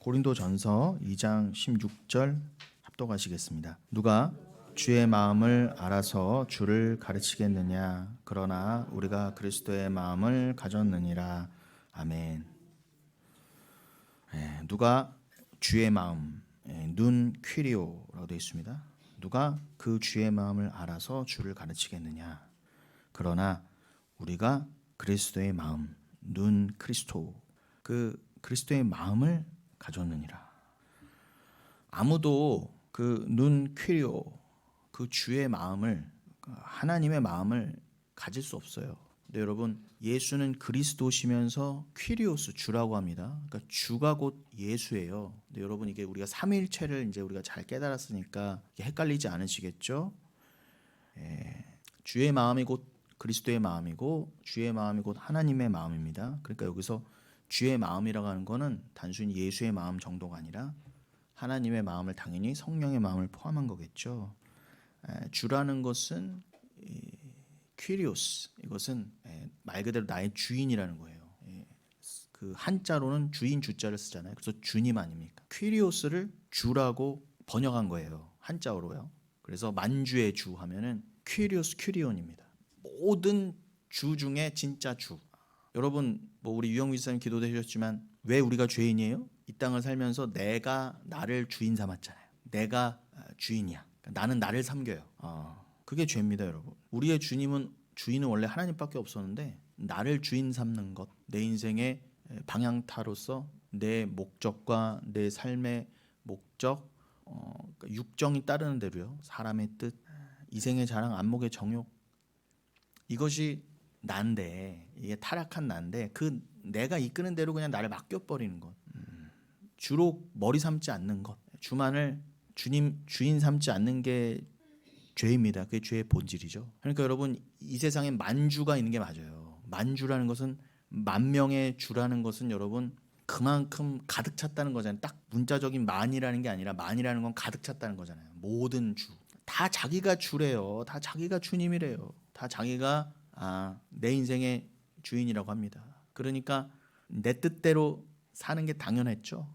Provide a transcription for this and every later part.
고린도전서 2장 16절 합독하시겠습니다. 누가 주의 마음을 알아서 주를 가르치겠느냐? 그러나 우리가 그리스도의 마음을 가졌느니라. 아멘. 누가 주의 마음, 눈 퀴리오라고 되어 있습니다. 누가 그 주의 마음을 알아서 주를 가르치겠느냐? 그러나 우리가 그리스도의 마음, 눈 크리스토, 그 그리스도의 마음을 가졌느니라. 아무도 그 눈 퀴리오, 그 주의 마음을, 하나님의 마음을 가질 수 없어요. 근데 여러분, 예수는 그리스도시면서 퀴리오스, 주라고 합니다. 그러니까 주가 곧 예수예요. 근데 여러분, 이게 우리가 삼위일체를 이제 우리가 잘 깨달았으니까 헷갈리지 않으시겠죠? 주의 마음이 곧 그리스도의 마음이고, 주의 마음이 곧 하나님의 마음입니다. 그러니까 여기서 주의 마음이라고 하는 것은 단순히 예수의 마음 정도가 아니라 하나님의 마음을, 당연히 성령의 마음을 포함한 거겠죠. 주라는 것은 퀴리오스, 이것은 말 그대로 나의 주인이라는 거예요. 그 한자로는 주인 주자를 쓰잖아요. 그래서 주님 아닙니까? 퀴리오스를 주라고 번역한 거예요. 한자어로요. 그래서 만주의 주 하면은 퀴리오스 퀴리온입니다. 모든 주 중에 진짜 주. 여러분, 뭐 우리 유영미 지사님 기도도 해주셨지만 왜 우리가 죄인이에요? 이 땅을 살면서 내가 나를 주인 삼았잖아요. 내가 주인이야. 나는 나를 섬겨요. 그게 죄입니다, 여러분. 우리의 주인은 원래 하나님밖에 없었는데 나를 주인 삼는 것, 내 인생의 방향타로서 내 목적과 내 삶의 목적, 육정이 따르는 대로요. 사람의 뜻, 이생의 자랑, 안목의 정욕, 이것이 난데, 이게 타락한 난데, 그 내가 이끄는 대로 그냥 나를 맡겨버리는 것, 주로 머리 삼지 않는 것, 주만을 주인 삼지 않는 게 죄입니다. 그게 죄의 본질이죠. 그러니까 여러분, 이 세상에 만주가 있는 게 맞아요. 만주라는 것은, 만명의 주라는 것은 여러분 그만큼 가득 찼다는 거잖아요. 딱 문자적인 만이라는 게 아니라, 만이라는 건 가득 찼다는 거잖아요. 모든 주, 다 자기가 주래요. 다 자기가 주님이래요. 다 자기가 내 인생의 주인이라고 합니다. 그러니까 내 뜻대로 사는 게 당연했죠.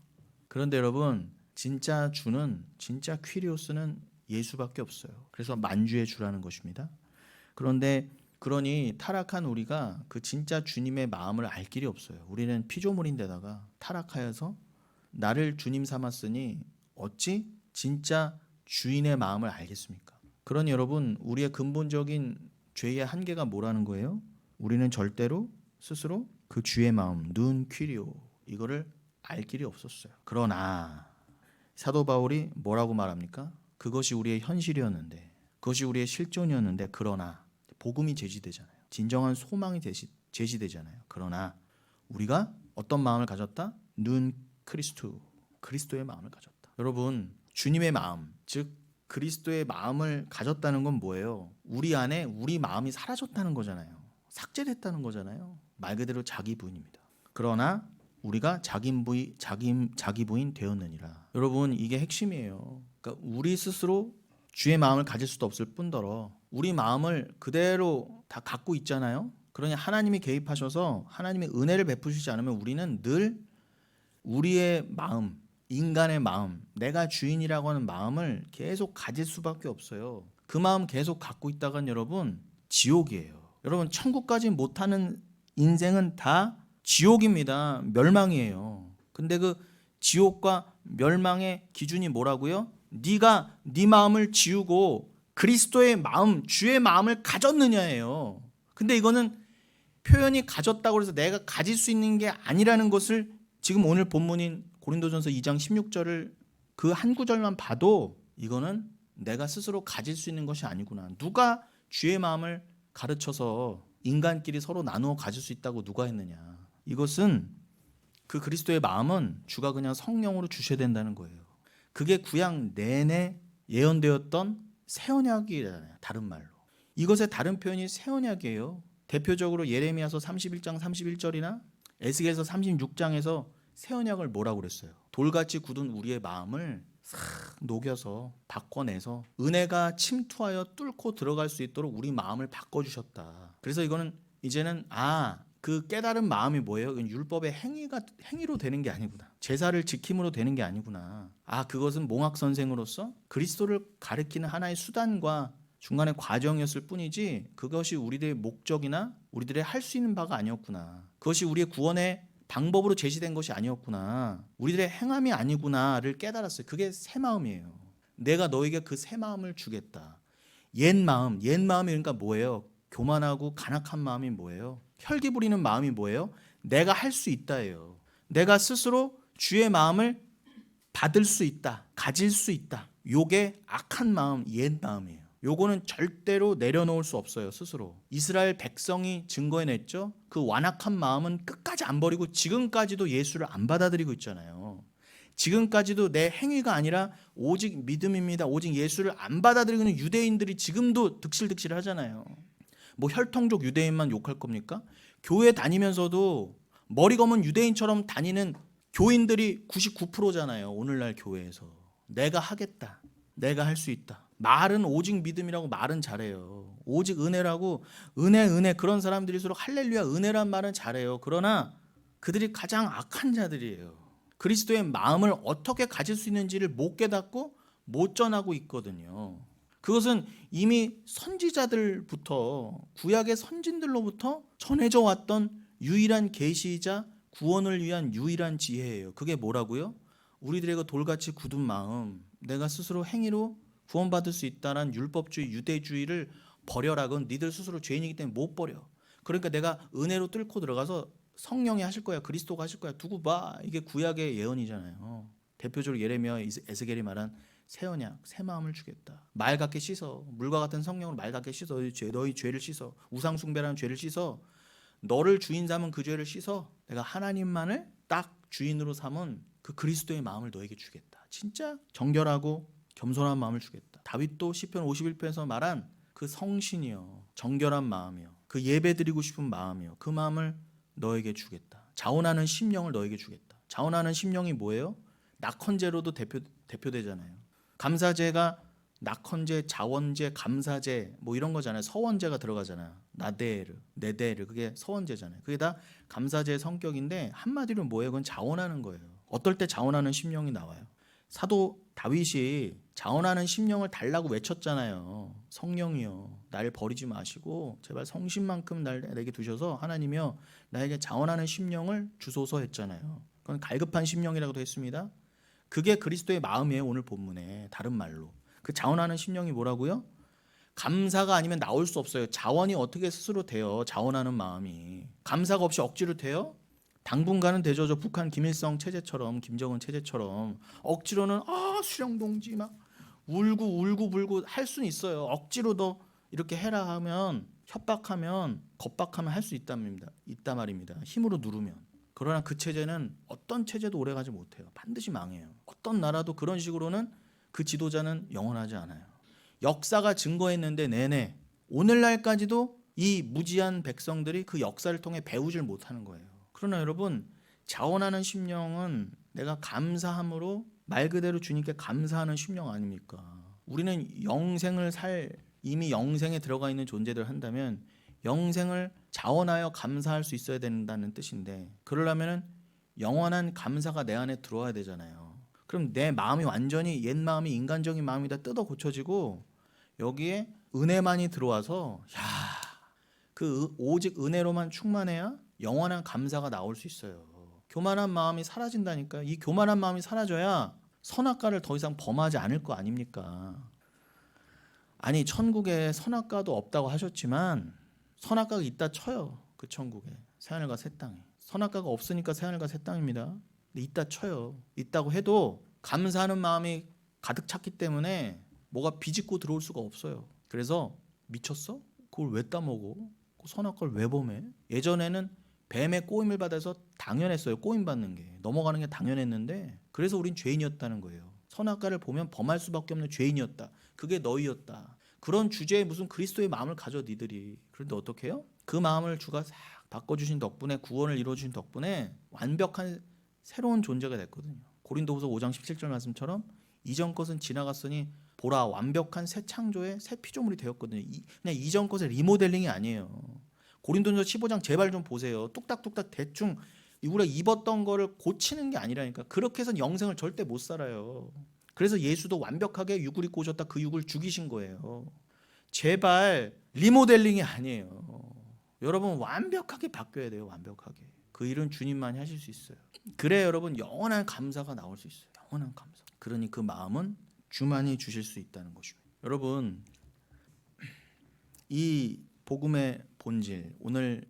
그런데 여러분, 진짜 주는, 진짜 퀴리오스는 예수밖에 없어요. 그래서 만주의 주라는 것입니다. 그런데 그러니 타락한 우리가 그 진짜 주님의 마음을 알 길이 없어요. 우리는 피조물인데다가 타락하여서 나를 주님 삼았으니 어찌 진짜 주인의 마음을 알겠습니까? 그러니 여러분, 우리의 근본적인 죄의 한계가 뭐라는 거예요? 우리는 절대로 스스로 그 주의 마음, 눈 퀴리오, 이거를 알 길이 없었어요. 그러나 사도 바울이 뭐라고 말합니까? 그것이 우리의 현실이었는데, 그것이 우리의 실존이었는데, 그러나 복음이 제시되잖아요. 진정한 소망이 제시되잖아요. 그러나 우리가 어떤 마음을 가졌다? 눈 크리스토, 그리스도의 마음을 가졌다. 여러분, 주님의 마음, 즉 그리스도의 마음을 가졌다는 건 뭐예요? 우리 안에 우리 마음이 사라졌다는 거잖아요. 삭제됐다는 거잖아요. 말 그대로 자기 부인입니다. 그러나 우리가 자기 부인 되었느니라. 여러분, 이게 핵심이에요. 그러니까 우리 스스로 주의 마음을 가질 수도 없을 뿐더러 우리 마음을 그대로 다 갖고 있잖아요. 그러니 하나님이 개입하셔서 하나님의 은혜를 베푸시지 않으면 우리는 늘 우리의 마음, 인간의 마음, 내가 주인이라고 하는 마음을 계속 가질 수밖에 없어요. 그 마음 계속 갖고 있다간 여러분, 지옥이에요. 여러분, 천국까지 못하는 인생은 다 지옥입니다. 멸망이에요. 근데 그 지옥과 멸망의 기준이 뭐라고요? 네가 네 마음을 지우고 그리스도의 마음, 주의 마음을 가졌느냐예요. 근데 이거는 표현이 가졌다고 해서 내가 가질 수 있는 게 아니라는 것을 지금 오늘 본문인 고린도전서 2장 16절을 그 한 구절만 봐도 이거는 내가 스스로 가질 수 있는 것이 아니구나. 누가 주의 마음을 가르쳐서 인간끼리 서로 나누어 가질 수 있다고 누가 했느냐. 이것은 그 그리스도의 마음은 주가 그냥 성령으로 주셔야 된다는 거예요. 그게 구약 내내 예언되었던 새 언약이잖아요. 다른 말로. 이것의 다른 표현이 새 언약이에요. 대표적으로 예레미야서 31장 31절이나 에스겔서 36장에서 새 언약을 뭐라고 그랬어요? 돌같이 굳은 우리의 마음을 싹 녹여서 바꿔내서 은혜가 침투하여 뚫고 들어갈 수 있도록 우리 마음을 바꿔주셨다. 그래서 이거는 이제는 그 깨달은 마음이 뭐예요? 그건 율법의 행위로 되는 게 아니구나. 제사를 지킴으로 되는 게 아니구나. 그것은 몽학 선생으로서 그리스도를 가리키는 하나의 수단과 중간의 과정이었을 뿐이지 그것이 우리들의 목적이나 우리들의 할 수 있는 바가 아니었구나. 그것이 우리의 구원의 방법으로 제시된 것이 아니었구나. 우리들의 행함이 아니구나를 깨달았어요. 그게 새 마음이에요. 내가 너에게 그 새 마음을 주겠다. 옛 마음이 그러니까 뭐예요? 교만하고 간악한 마음이 뭐예요? 혈기 부리는 마음이 뭐예요? 내가 할 수 있다예요. 내가 스스로 주의 마음을 받을 수 있다, 가질 수 있다. 요게 악한 마음, 옛 마음이에요. 요거는 절대로 내려놓을 수 없어요, 스스로. 이스라엘 백성이 증거해냈죠. 그 완악한 마음은 끝까지 안 버리고 지금까지도 예수를 안 받아들이고 있잖아요. 지금까지도 내 행위가 아니라 오직 믿음입니다. 오직 예수를 안 받아들이고 있는 유대인들이 지금도 득실득실 하잖아요. 뭐 혈통족 유대인만 욕할 겁니까? 교회 다니면서도 머리 검은 유대인처럼 다니는 교인들이 99%잖아요. 오늘날 교회에서. 내가 하겠다. 내가 할 수 있다. 말은 오직 믿음이라고 말은 잘해요. 오직 은혜라고 은혜 그런 사람들일수록 할렐루야 은혜란 말은 잘해요. 그러나 그들이 가장 악한 자들이에요. 그리스도의 마음을 어떻게 가질 수 있는지를 못 깨닫고 못 전하고 있거든요. 그것은 이미 선지자들부터 구약의 선진들로부터 전해져 왔던 유일한 계시이자 구원을 위한 유일한 지혜예요. 그게 뭐라고요? 우리들의 그 돌같이 굳은 마음, 내가 스스로 행위로 구원받을 수 있다는 율법주의, 유대주의를 버려라. 그건 니들 스스로 죄인이기 때문에 못 버려. 그러니까 내가 은혜로 뚫고 들어가서 성령이 하실 거야, 그리스도가 하실 거야. 두고 봐. 이게 구약의 예언이잖아요. 대표적으로 예레미야, 에스겔이 말한 새 언약, 새 마음을 주겠다. 말 같게 씻어. 물과 같은 성령으로 말 같게 씻어. 너희 죄를 씻어. 우상 숭배라는 죄를 씻어. 너를 주인 삼은 그 죄를 씻어. 내가 하나님만을 딱 주인으로 삼은 그 그리스도의 마음을 너에게 주겠다. 진짜 정결하고 겸손한 마음을 주겠다. 다윗도 시편 51편에서 말한 그 성신이요, 정결한 마음이요, 그 예배드리고 싶은 마음이요, 그 마음을 너에게 주겠다. 자원하는 심령을 너에게 주겠다. 자원하는 심령이 뭐예요? 낙헌제로도 대표되잖아요. 감사제가 낙헌제, 자원제, 감사제 뭐 이런 거잖아요. 서원제가 들어가잖아요. 나데르, 네데르, 그게 서원제잖아요. 그게 다 감사제의 성격인데 한마디로 뭐예요? 그건 자원하는 거예요. 어떨 때 자원하는 심령이 나와요? 사도 다윗이 자원하는 심령을 달라고 외쳤잖아요. 성령이여 날 버리지 마시고 제발 성신만큼 내게 두셔서 하나님이여 나에게 자원하는 심령을 주소서 했잖아요. 그건 갈급한 심령이라고도 했습니다. 그게 그리스도의 마음이에요. 오늘 본문에 다른 말로 그 자원하는 심령이 뭐라고요? 감사가 아니면 나올 수 없어요. 자원이 어떻게 스스로 돼요? 자원하는 마음이 감사가 없이 억지로 돼요? 당분간은 되죠. 저 북한 김일성 체제처럼, 김정은 체제처럼 억지로는 수령동지 막 울고 불고 할 수는 있어요. 억지로 더 이렇게 해라 하면, 협박하면, 겁박하면 할 수 있단 말입니다. 힘으로 누르면. 그러나 그 체제는 어떤 체제도 오래가지 못해요. 반드시 망해요. 어떤 나라도 그런 식으로는 그 지도자는 영원하지 않아요. 역사가 증거했는데 내내 오늘날까지도 이 무지한 백성들이 그 역사를 통해 배우질 못하는 거예요. 그러나 여러분, 자원하는 심령은 내가 감사함으로 말 그대로 주님께 감사하는 심령 아닙니까? 우리는 이미 영생에 들어가 있는 존재들 한다면 영생을 자원하여 감사할 수 있어야 된다는 뜻인데, 그러려면 영원한 감사가 내 안에 들어와야 되잖아요. 그럼 내 마음이 완전히 옛 마음이 인간적인 마음이다 뜯어 고쳐지고 여기에 은혜만이 들어와서 오직 은혜로만 충만해야 영원한 감사가 나올 수 있어요. 교만한 마음이 사라진다니까요. 이 교만한 마음이 사라져야 선악과를 더 이상 범하지 않을 거 아닙니까? 아니, 천국에 선악과도 없다고 하셨지만 선악과가 있다 쳐요. 그 천국에 새하늘과 새 땅에 선악과가 없으니까 새하늘과 새 땅입니다. 근데 있다 쳐요. 있다고 해도 감사하는 마음이 가득 찼기 때문에 뭐가 비집고 들어올 수가 없어요. 그래서 미쳤어? 그걸 왜 따먹어? 그 선악과를 왜 범해? 예전에는 뱀의 꼬임을 받아서 당연했어요. 꼬임 받는 게 넘어가는 게 당연했는데, 그래서 우린 죄인이었다는 거예요. 선악과를 보면 범할 수밖에 없는 죄인이었다. 그게 너희였다. 그런 주제에 무슨 그리스도의 마음을 가져 니들이. 그런데 어떻게 해요? 그 마음을 주가 싹 바꿔주신 덕분에, 구원을 이루어주신 덕분에 완벽한 새로운 존재가 됐거든요. 고린도후서 5장 17절 말씀처럼 이전 것은 지나갔으니 보라 완벽한 새 창조의 새 피조물이 되었거든요. 그냥 이전 것의 리모델링이 아니에요. 고린도전서 15장 제발 좀 보세요. 뚝딱뚝딱 대충 우리가 입었던 거를 고치는 게 아니라니까. 그렇게 해서는 영생을 절대 못 살아요. 그래서 예수도 완벽하게 육을 입고 오셨다. 그 육을 죽이신 거예요. 제발 리모델링이 아니에요. 여러분 완벽하게 바뀌어야 돼요. 완벽하게. 그 일은 주님만이 하실 수 있어요. 그래 여러분 영원한 감사가 나올 수 있어요. 영원한 감사. 그러니 그 마음은 주만이 주실 수 있다는 것입니다. 여러분 이 복음의 본질, 오늘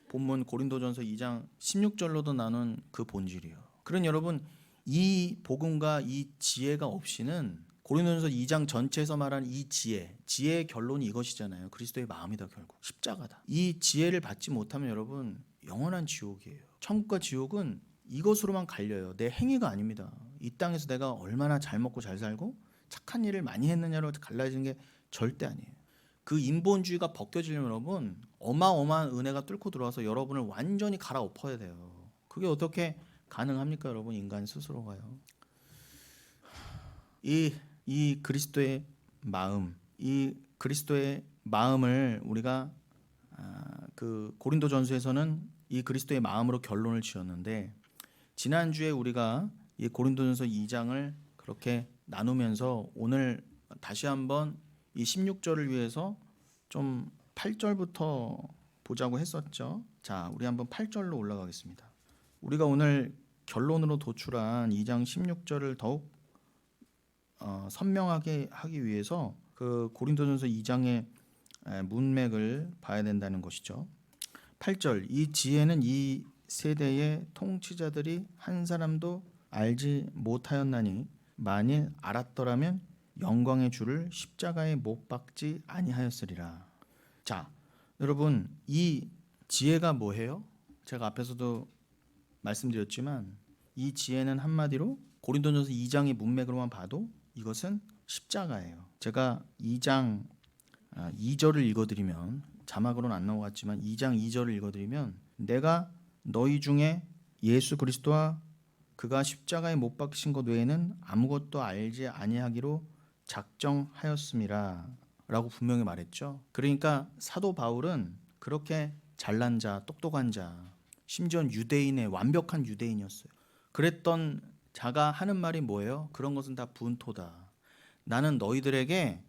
본문 고린도전서 2장 16절로도 나눈 그 본질이에요. 그러니 여러분 이 복음과 이 지혜가 없이는 고린도전서 2장 전체에서 말하는 이 지혜의 결론이 이것이잖아요. 그리스도의 마음이다. 결국 십자가다. 이 지혜를 받지 못하면 여러분 영원한 지옥이에요. 천국과 지옥은 이것으로만 갈려요. 내 행위가 아닙니다. 이 땅에서 내가 얼마나 잘 먹고 잘 살고 착한 일을 많이 했느냐로 갈라지는 게 절대 아니에요. 그 인본주의가 벗겨지려면 여러분 어마어마한 은혜가 뚫고 들어와서 여러분을 완전히 갈아엎어야 돼요. 그게 어떻게 가능합니까 여러분? 인간 스스로가요. 이 그리스도의 마음, 이 그리스도의 마음을 우리가 그 고린도전서에서는 이 그리스도의 마음으로 결론을 지었는데, 지난주에 우리가 이 고린도전서 2장을 그렇게 나누면서 오늘 다시 한번 이 16절을 위해서 좀 8절부터 보자고 했었죠. 자, 우리 한번 8절로 올라가겠습니다. 우리가 오늘 결론으로 도출한 2장 16절을 더욱 선명하게 하기 위해서 그 고린도전서 2장의 문맥을 봐야 된다는 것이죠. 8절, 이 지혜는 이 세대의 통치자들이 한 사람도 알지 못하였나니 만일 알았더라면 영광의 주를 십자가에 못 박지 아니하였으리라. 자, 여러분 이 지혜가 뭐예요? 제가 앞에서도 말씀드렸지만 이 지혜는 한마디로 고린도전서 2장의 문맥으로만 봐도 이것은 십자가예요. 제가 2장 2절을 읽어드리면, 자막으로는 안 나오겠지만 2장 2절을 읽어드리면, 내가 너희 중에 예수 그리스도와 그가 십자가에 못 박히신 것 외에는 아무것도 알지 아니하기로 작정하였음이라 라고 분명히 말했죠. 그러니까 사도 바울은 그렇게 잘난 자, 똑똑한 자, 심지어 유대인의 완벽한 유대인이었어요. 그랬던 자가 하는 말이 뭐예요? 그런 것은 다 분토다. 나는 너희들에게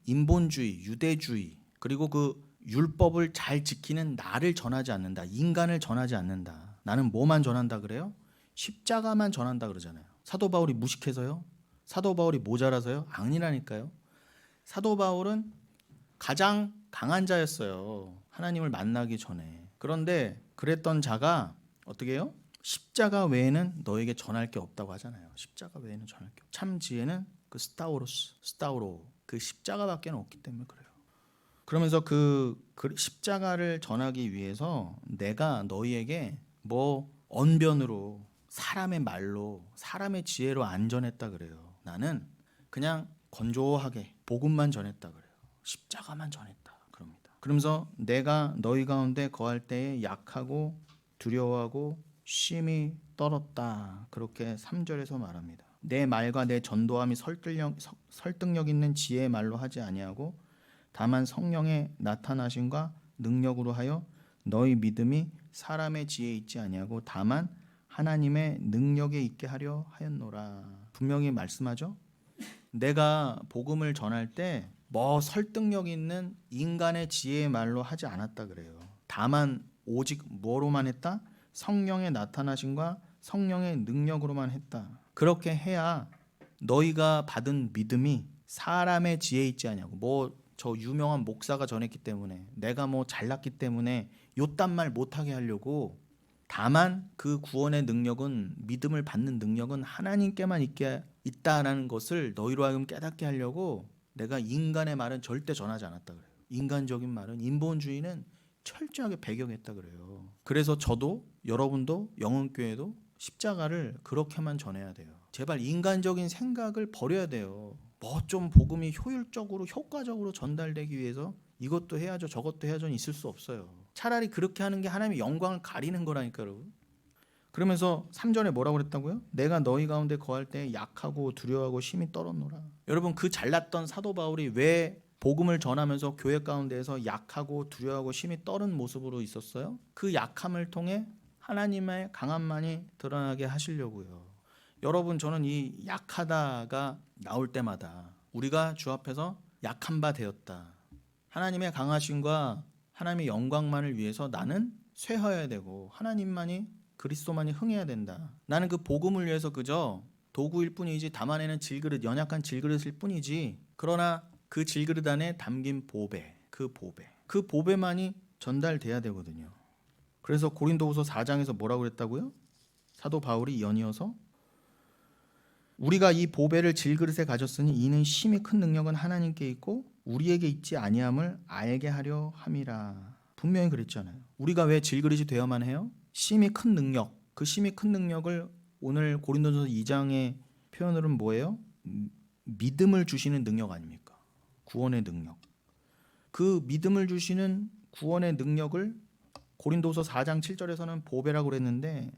인본주의, 유대주의, 그리고 그 율법을 잘 지키는 나를 전하지 않는다. 인간을 전하지 않는다. 나는 뭐만 전한다 그래요? 십자가만 전한다 그러잖아요. 사도 바울이 무식해서요? 사도 바울이 모자라서요? 아니라니까요. 사도 바울은 가장 강한 자였어요. 하나님을 만나기 전에. 그런데 그랬던 자가 어떻게 해요? 십자가 외에는 너에게 전할 게 없다고 하잖아요. 십자가 외에는 전할 게 없다. 참 지혜는 그 스타우로 그 십자가밖에 없기 때문에 그래요. 그러면서 그 십자가를 전하기 위해서 내가 너희에게 뭐 언변으로, 사람의 말로, 사람의 지혜로 안 전했다 그래요. 나는 그냥 건조하게 복음만 전했다 그래요. 십자가만 전했다 그럽니다. 그러면서 내가 너희 가운데 거할 때에 약하고 두려워하고 쉼이 떨었다. 그렇게 3절에서 말합니다. 내 말과 내 전도함이 설득력 있는 지혜의 말로 하지 아니하고 다만 성령의 나타나심과 능력으로 하여 너희 믿음이 사람의 지혜에 있지 아니하고 다만 하나님의 능력에 있게 하려 하였노라. 분명히 말씀하죠. 내가 복음을 전할 때 뭐 설득력 있는 인간의 지혜의 말로 하지 않았다 그래요. 다만 오직 뭐로만 했다? 성령의 나타나심과 성령의 능력으로만 했다. 그렇게 해야 너희가 받은 믿음이 사람의 지혜에 있지 않냐고. 뭐 저 유명한 목사가 전했기 때문에, 내가 뭐 잘났기 때문에 요딴 말 못하게 하려고. 다만 그 구원의 능력은, 믿음을 받는 능력은 하나님께만 있다라는 것을 너희로 하여금 깨닫게 하려고 내가 인간의 말은 절대 전하지 않았다 그래요. 인간적인 말은, 인본주의는 철저하게 배경했다 그래요. 그래서 저도 여러분도 영혼교회도 십자가를 그렇게만 전해야 돼요. 제발 인간적인 생각을 버려야 돼요. 뭐 좀 복음이 효율적으로 효과적으로 전달되기 위해서 이것도 해야죠 저것도 해야죠 있을 수 없어요. 차라리 그렇게 하는 게 하나님의 영광을 가리는 거라니까 여러분. 그러면서 3절에 뭐라고 그랬다고요? 내가 너희 가운데 거할 때 약하고 두려워하고 심히 떨었노라. 여러분 그 잘났던 사도 바울이 왜 복음을 전하면서 교회 가운데에서 약하고 두려워하고 심히 떨은 모습으로 있었어요. 그 약함을 통해 하나님의 강함만이 드러나게 하시려고요. 여러분, 저는 이 약하다가 나올 때마다 우리가 주 앞에서 약한 바 되었다, 하나님의 강하심과 하나님의 영광만을 위해서 나는 쇠하여야 되고 하나님만이, 그리스도만이 흥해야 된다. 나는 그 복음을 위해서 그저 도구일 뿐이지, 담아내는 질그릇, 연약한 질그릇일 뿐이지, 그러나 그 질그릇 안에 담긴 보배, 그 보배만이 전달돼야 되거든요. 그래서 고린도후서 4장에서 뭐라고 그랬다고요? 사도 바울이 연이어서 우리가 이 보배를 질그릇에 가졌으니 이는 심히 큰 능력은 하나님께 있고 우리에게 있지 아니함을 알게 하려 함이라. 분명히 그랬잖아요. 우리가 왜 질그릇이 되어야만 해요? 심히 큰 능력, 그 심히 큰 능력을 오늘 고린도전서 2장의 표현으로는 뭐예요? 믿음을 주시는 능력 아닙니까? 구원의 능력. 그 믿음을 주시는 구원의 능력을 고린도서 4장 7절에서는 보배라고 그랬는데,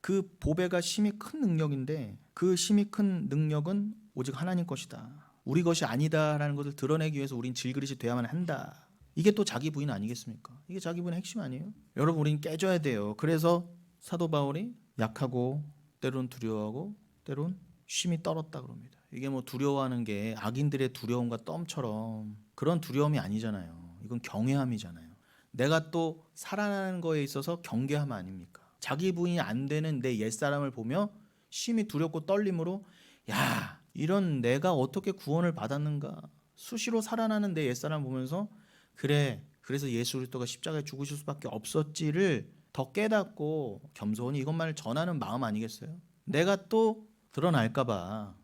그 보배가 심히 큰 능력인데 그 심히 큰 능력은 오직 하나님 것이다, 우리 것이 아니다라는 것을 드러내기 위해서 우린 질그릇이 돼야만 한다. 이게 또 자기 부인 아니겠습니까? 이게 자기 부인의 핵심 아니에요? 여러분, 우린 깨져야 돼요. 그래서 사도 바울이 약하고 때론 두려워하고 때론 심히 떨었다 그럽니다. 이게 뭐 두려워하는 게 악인들의 두려움과 덤처럼 그런 두려움이 아니잖아요. 이건 경외함이잖아요. 내가 또 살아나는 거에 있어서 경계함 아닙니까? 자기 부인이 안 되는 내 옛사람을 보며 심히 두렵고 떨림으로, 야, 이런 내가 어떻게 구원을 받았는가, 수시로 살아나는 내 옛사람 보면서, 그래, 그래서 예수 그리스도가 십자가에 죽으실 수밖에 없었지를 더 깨닫고 겸손히 이것만을 전하는 마음 아니겠어요? 내가 또 드러날까 봐.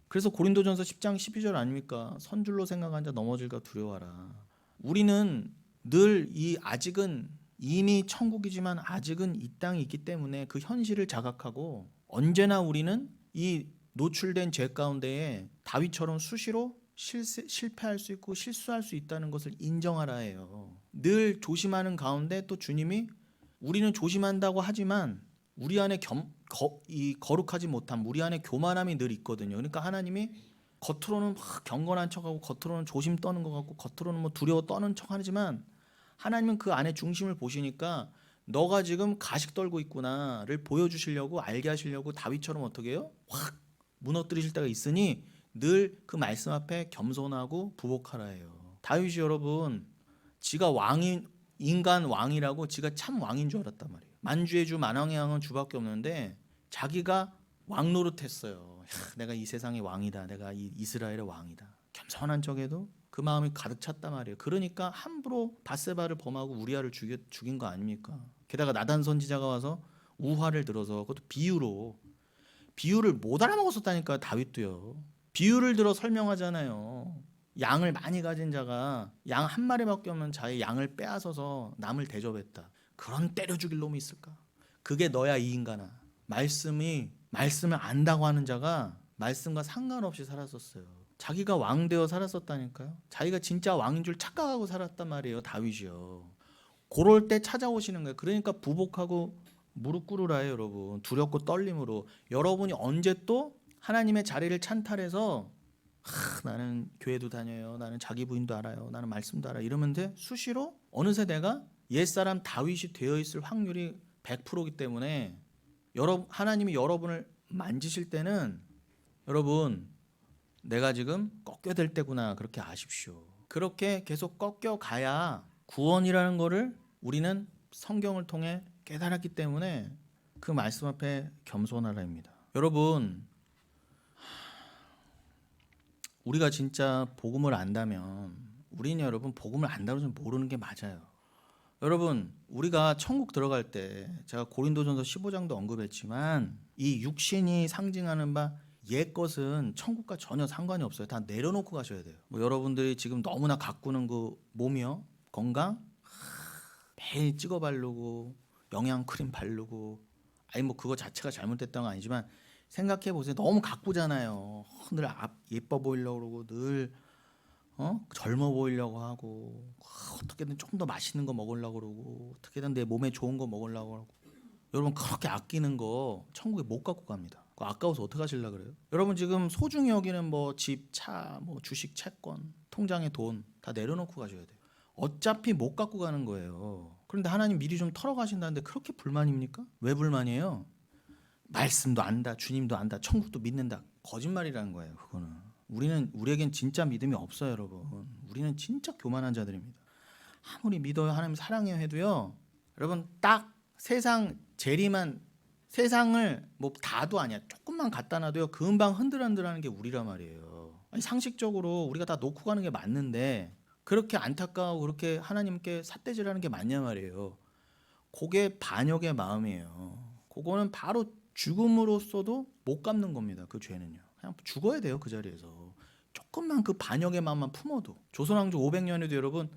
그래서 고린도전서 10장 12절 아닙니까? 선줄로 생각한 자 넘어질까 두려워하라. 우리는 늘 이 아직은, 이미 천국이지만 아직은 이 땅이 있기 때문에 그 현실을 자각하고, 언제나 우리는 이 노출된 죄 가운데에 다윗처럼 수시로 실패할 수 있고 실수할 수 있다는 것을 인정하라 해요. 늘 조심하는 가운데 또 주님이, 우리는 조심한다고 하지만 우리 안에 이 거룩하지 못함, 우리 안에 교만함이 늘 있거든요. 그러니까 하나님이 겉으로는 막 경건한 척하고 겉으로는 조심 떠는 것 같고 겉으로는 뭐 두려워 떠는 척 하지만, 하나님은 그 안에 중심을 보시니까 너가 지금 가식 떨고 있구나를 보여주시려고, 알게 하시려고 다윗처럼 어떻게 해요? 확 무너뜨리실 때가 있으니 늘 그 말씀 앞에 겸손하고 부복하라 해요. 다윗이 여러분, 지가 왕인, 인간 왕이라고 지가 참 왕인 줄 알았단 말이에요. 만주의 주 만왕의 왕은 주밖에 없는데 자기가 왕 노릇했어요. 내가 이 세상의 왕이다, 내가 이 이스라엘의 왕이다. 겸손한 척에도 그 마음이 가득 찼단 말이에요. 그러니까 함부로 밧세바를 범하고 우리아를 죽인 거 아닙니까? 게다가 나단 선지자가 와서 우화를 들어서, 그것도 비유를 못 알아먹었었다니까 다윗도요. 비유를 들어 설명하잖아요. 양을 많이 가진 자가 양 한 마리밖에 없는 자의 양을 빼앗아서 남을 대접했다. 그런 때려 죽일 놈이 있을까? 그게 너야 이 인간아. 말씀을 안다고 하는 자가 말씀과 상관없이 살았었어요. 자기가 왕 되어 살았었다니까요. 자기가 진짜 왕인 줄 착각하고 살았단 말이에요, 다윗이요. 그럴 때 찾아오시는 거예요. 그러니까 부복하고 무릎 꿇으라 해요, 여러분. 두렵고 떨림으로. 여러분이 언제 또 하나님의 자리를 찬탈해서, 나는 교회도 다녀요, 나는 자기 부인도 알아요, 나는 말씀도 알아요, 이러면 돼? 수시로 어느새 내가 옛사람 다윗이 되어 있을 확률이 100%이기 때문에, 하나님이 여러분을 만지실 때는 여러분, 내가 지금 꺾여될 때구나, 그렇게 아십시오. 그렇게 계속 꺾여가야 구원이라는 거를 우리는 성경을 통해 깨달았기 때문에 그 말씀 앞에 겸손하라입니다. 여러분, 우리가 진짜 복음을 안다면, 우리는 여러분 복음을 안다고 좀 모르는 게 맞아요. 여러분, 우리가 천국 들어갈 때, 제가 고린도전서 15장도 언급했지만, 이 육신이 상징하는 바 옛 것은 천국과 전혀 상관이 없어요. 다 내려놓고 가셔야 돼요. 뭐 여러분들이 지금 너무나 가꾸는 그 몸이요, 건강 매일 찍어 바르고 영양 크림 바르고, 아니 뭐 그거 자체가 잘못됐다는 건 아니지만 생각해 보세요. 너무 가꾸잖아요. 늘 예뻐 보이려고 그러고 늘 젊어 보이려고 하고, 어떻게든 좀 더 맛있는 거 먹으려고 그러고, 어떻게든 내 몸에 좋은 거 먹으려고 하고. 여러분, 그렇게 아끼는 거 천국에 못 갖고 갑니다. 아까워서 어떻게 하실라 그래요? 여러분 지금 소중히 여기는 뭐 집, 차, 뭐 주식, 채권, 통장에 돈 다 내려놓고 가셔야 돼요. 어차피 못 갖고 가는 거예요. 그런데 하나님 미리 좀 털어 가신다는데 그렇게 불만입니까? 왜 불만이에요? 말씀도 안다, 주님도 안다, 천국도 믿는다. 거짓말이라는 거예요. 그거는 우리에겐 진짜 믿음이 없어요, 여러분. 우리는 진짜 교만한 자들입니다. 아무리 믿어요, 하나님 사랑해요 해도요. 여러분 딱 세상 재리만 세상을 뭐 다도 아니야. 조금만 갖다 놔도요. 금방 흔들흔들하는 게 우리란 말이에요. 아니, 상식적으로 우리가 다 놓고 가는 게 맞는데 그렇게 안타까워 그렇게 하나님께 삿대질하는 게 맞냐 말이에요. 그게 반역의 마음이에요. 그거는 바로 죽음으로써도 못 갚는 겁니다. 그 죄는요. 그냥 죽어야 돼요. 그 자리에서. 조금만 그 반역의 마음만 품어도 조선왕조 500년에도 여러분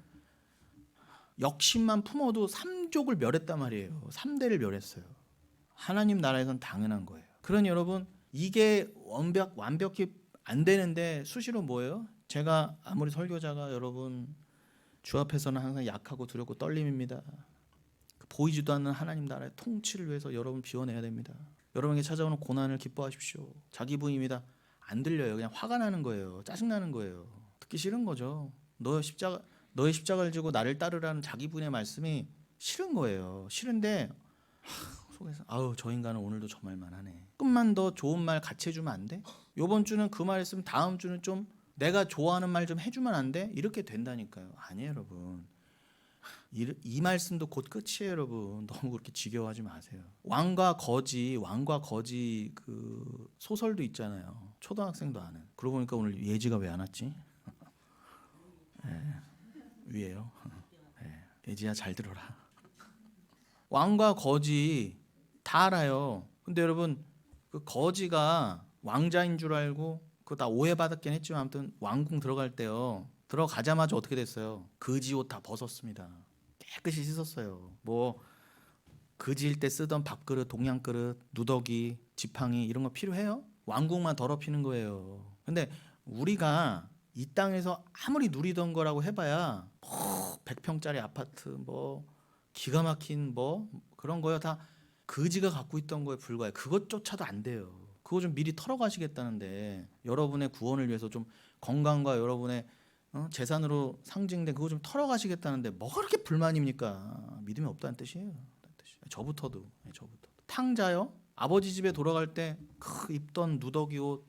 역심만 품어도 3족을 멸했단 말이에요. 3대를 멸했어요. 하나님 나라에선 당연한 거예요. 그러니 여러분 이게 완벽히 안 되는데 수시로 뭐예요? 제가 아무리 설교자가 여러분 주 앞에서는 항상 약하고 두렵고 떨림입니다. 보이지도 않는 하나님 나라의 통치를 위해서 여러분 비워내야 됩니다. 여러분에게 찾아오는 고난을 기뻐하십시오. 자기 부인입니다. 안 들려요. 그냥 화가 나는 거예요. 짜증나는 거예요. 듣기 싫은 거죠. 너의 십자가를 지고 나를 따르라는 자기 부인의 말씀이 싫은 거예요. 싫은데 속에서 아우 저 인간은 오늘도 저 말만 하네. 조금만 더 좋은 말 같이 해주면 안 돼? 요번 주는 그 말 했으면 다음 주는 좀 내가 좋아하는 말 좀 해주면 안 돼? 이렇게 된다니까요. 아니에요 여러분. 이 말씀도 곧 끝이에요 여러분. 너무 그렇게 지겨워하지 마세요. 왕과 거지 그 소설도 있잖아요. 초등학생도 아는. 그러고 보니까 오늘 예지가 왜 안 왔지? 네, 위에요. 네, 예지야 잘 들어라. 왕과 거지 다 알아요. 근데 여러분 그 거지가 왕자인 줄 알고 그거 다 오해받았긴 했지만 아무튼 왕궁 들어갈 때요. 들어가자마자 어떻게 됐어요? 거지 옷 다 벗었습니다. 깨끗이 씻었어요. 뭐 거지일 때 쓰던 밥그릇, 동양그릇, 누더기, 지팡이 이런 거 필요해요? 왕궁만 더럽히는 거예요. 근데 우리가 이 땅에서 아무리 누리던 거라고 해봐야 100평짜리 아파트 뭐 기가 막힌 뭐 그런 거요 다 거지가 갖고 있던 거에 불과해. 그것조차도 안 돼요. 그거 좀 미리 털어가시겠다는데 여러분의 구원을 위해서 좀 건강과 여러분의 재산으로 상징된 그거 좀 털어가시겠다는데 뭐가 그렇게 불만입니까? 믿음이 없다는 뜻이에요. 저부터도 탕자요. 아버지 집에 돌아갈 때 그 입던 누더기 옷,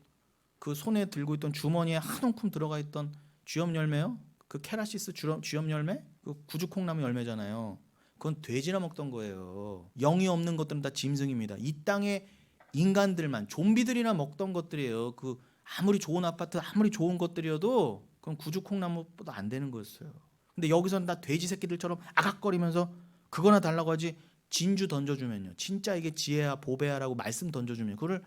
그 손에 들고 있던 주머니에 한 움큼 들어가 있던 쥐염 열매요. 그 케라시스 쥐염 열매, 그 구주콩나무 열매잖아요. 그건 돼지나 먹던 거예요. 영이 없는 것들은 다 짐승입니다. 이 땅에 인간들만 좀비들이나 먹던 것들이에요. 그 아무리 좋은 아파트, 아무리 좋은 것들이어도 그건 구주콩나무보다 안 되는 거였어요. 근데 여기서는 다 돼지 새끼들처럼 아각거리면서 그거나 달라고 하지. 진주 던져주면요. 진짜 이게 지혜야 보배야라고 말씀 던져주면 그거를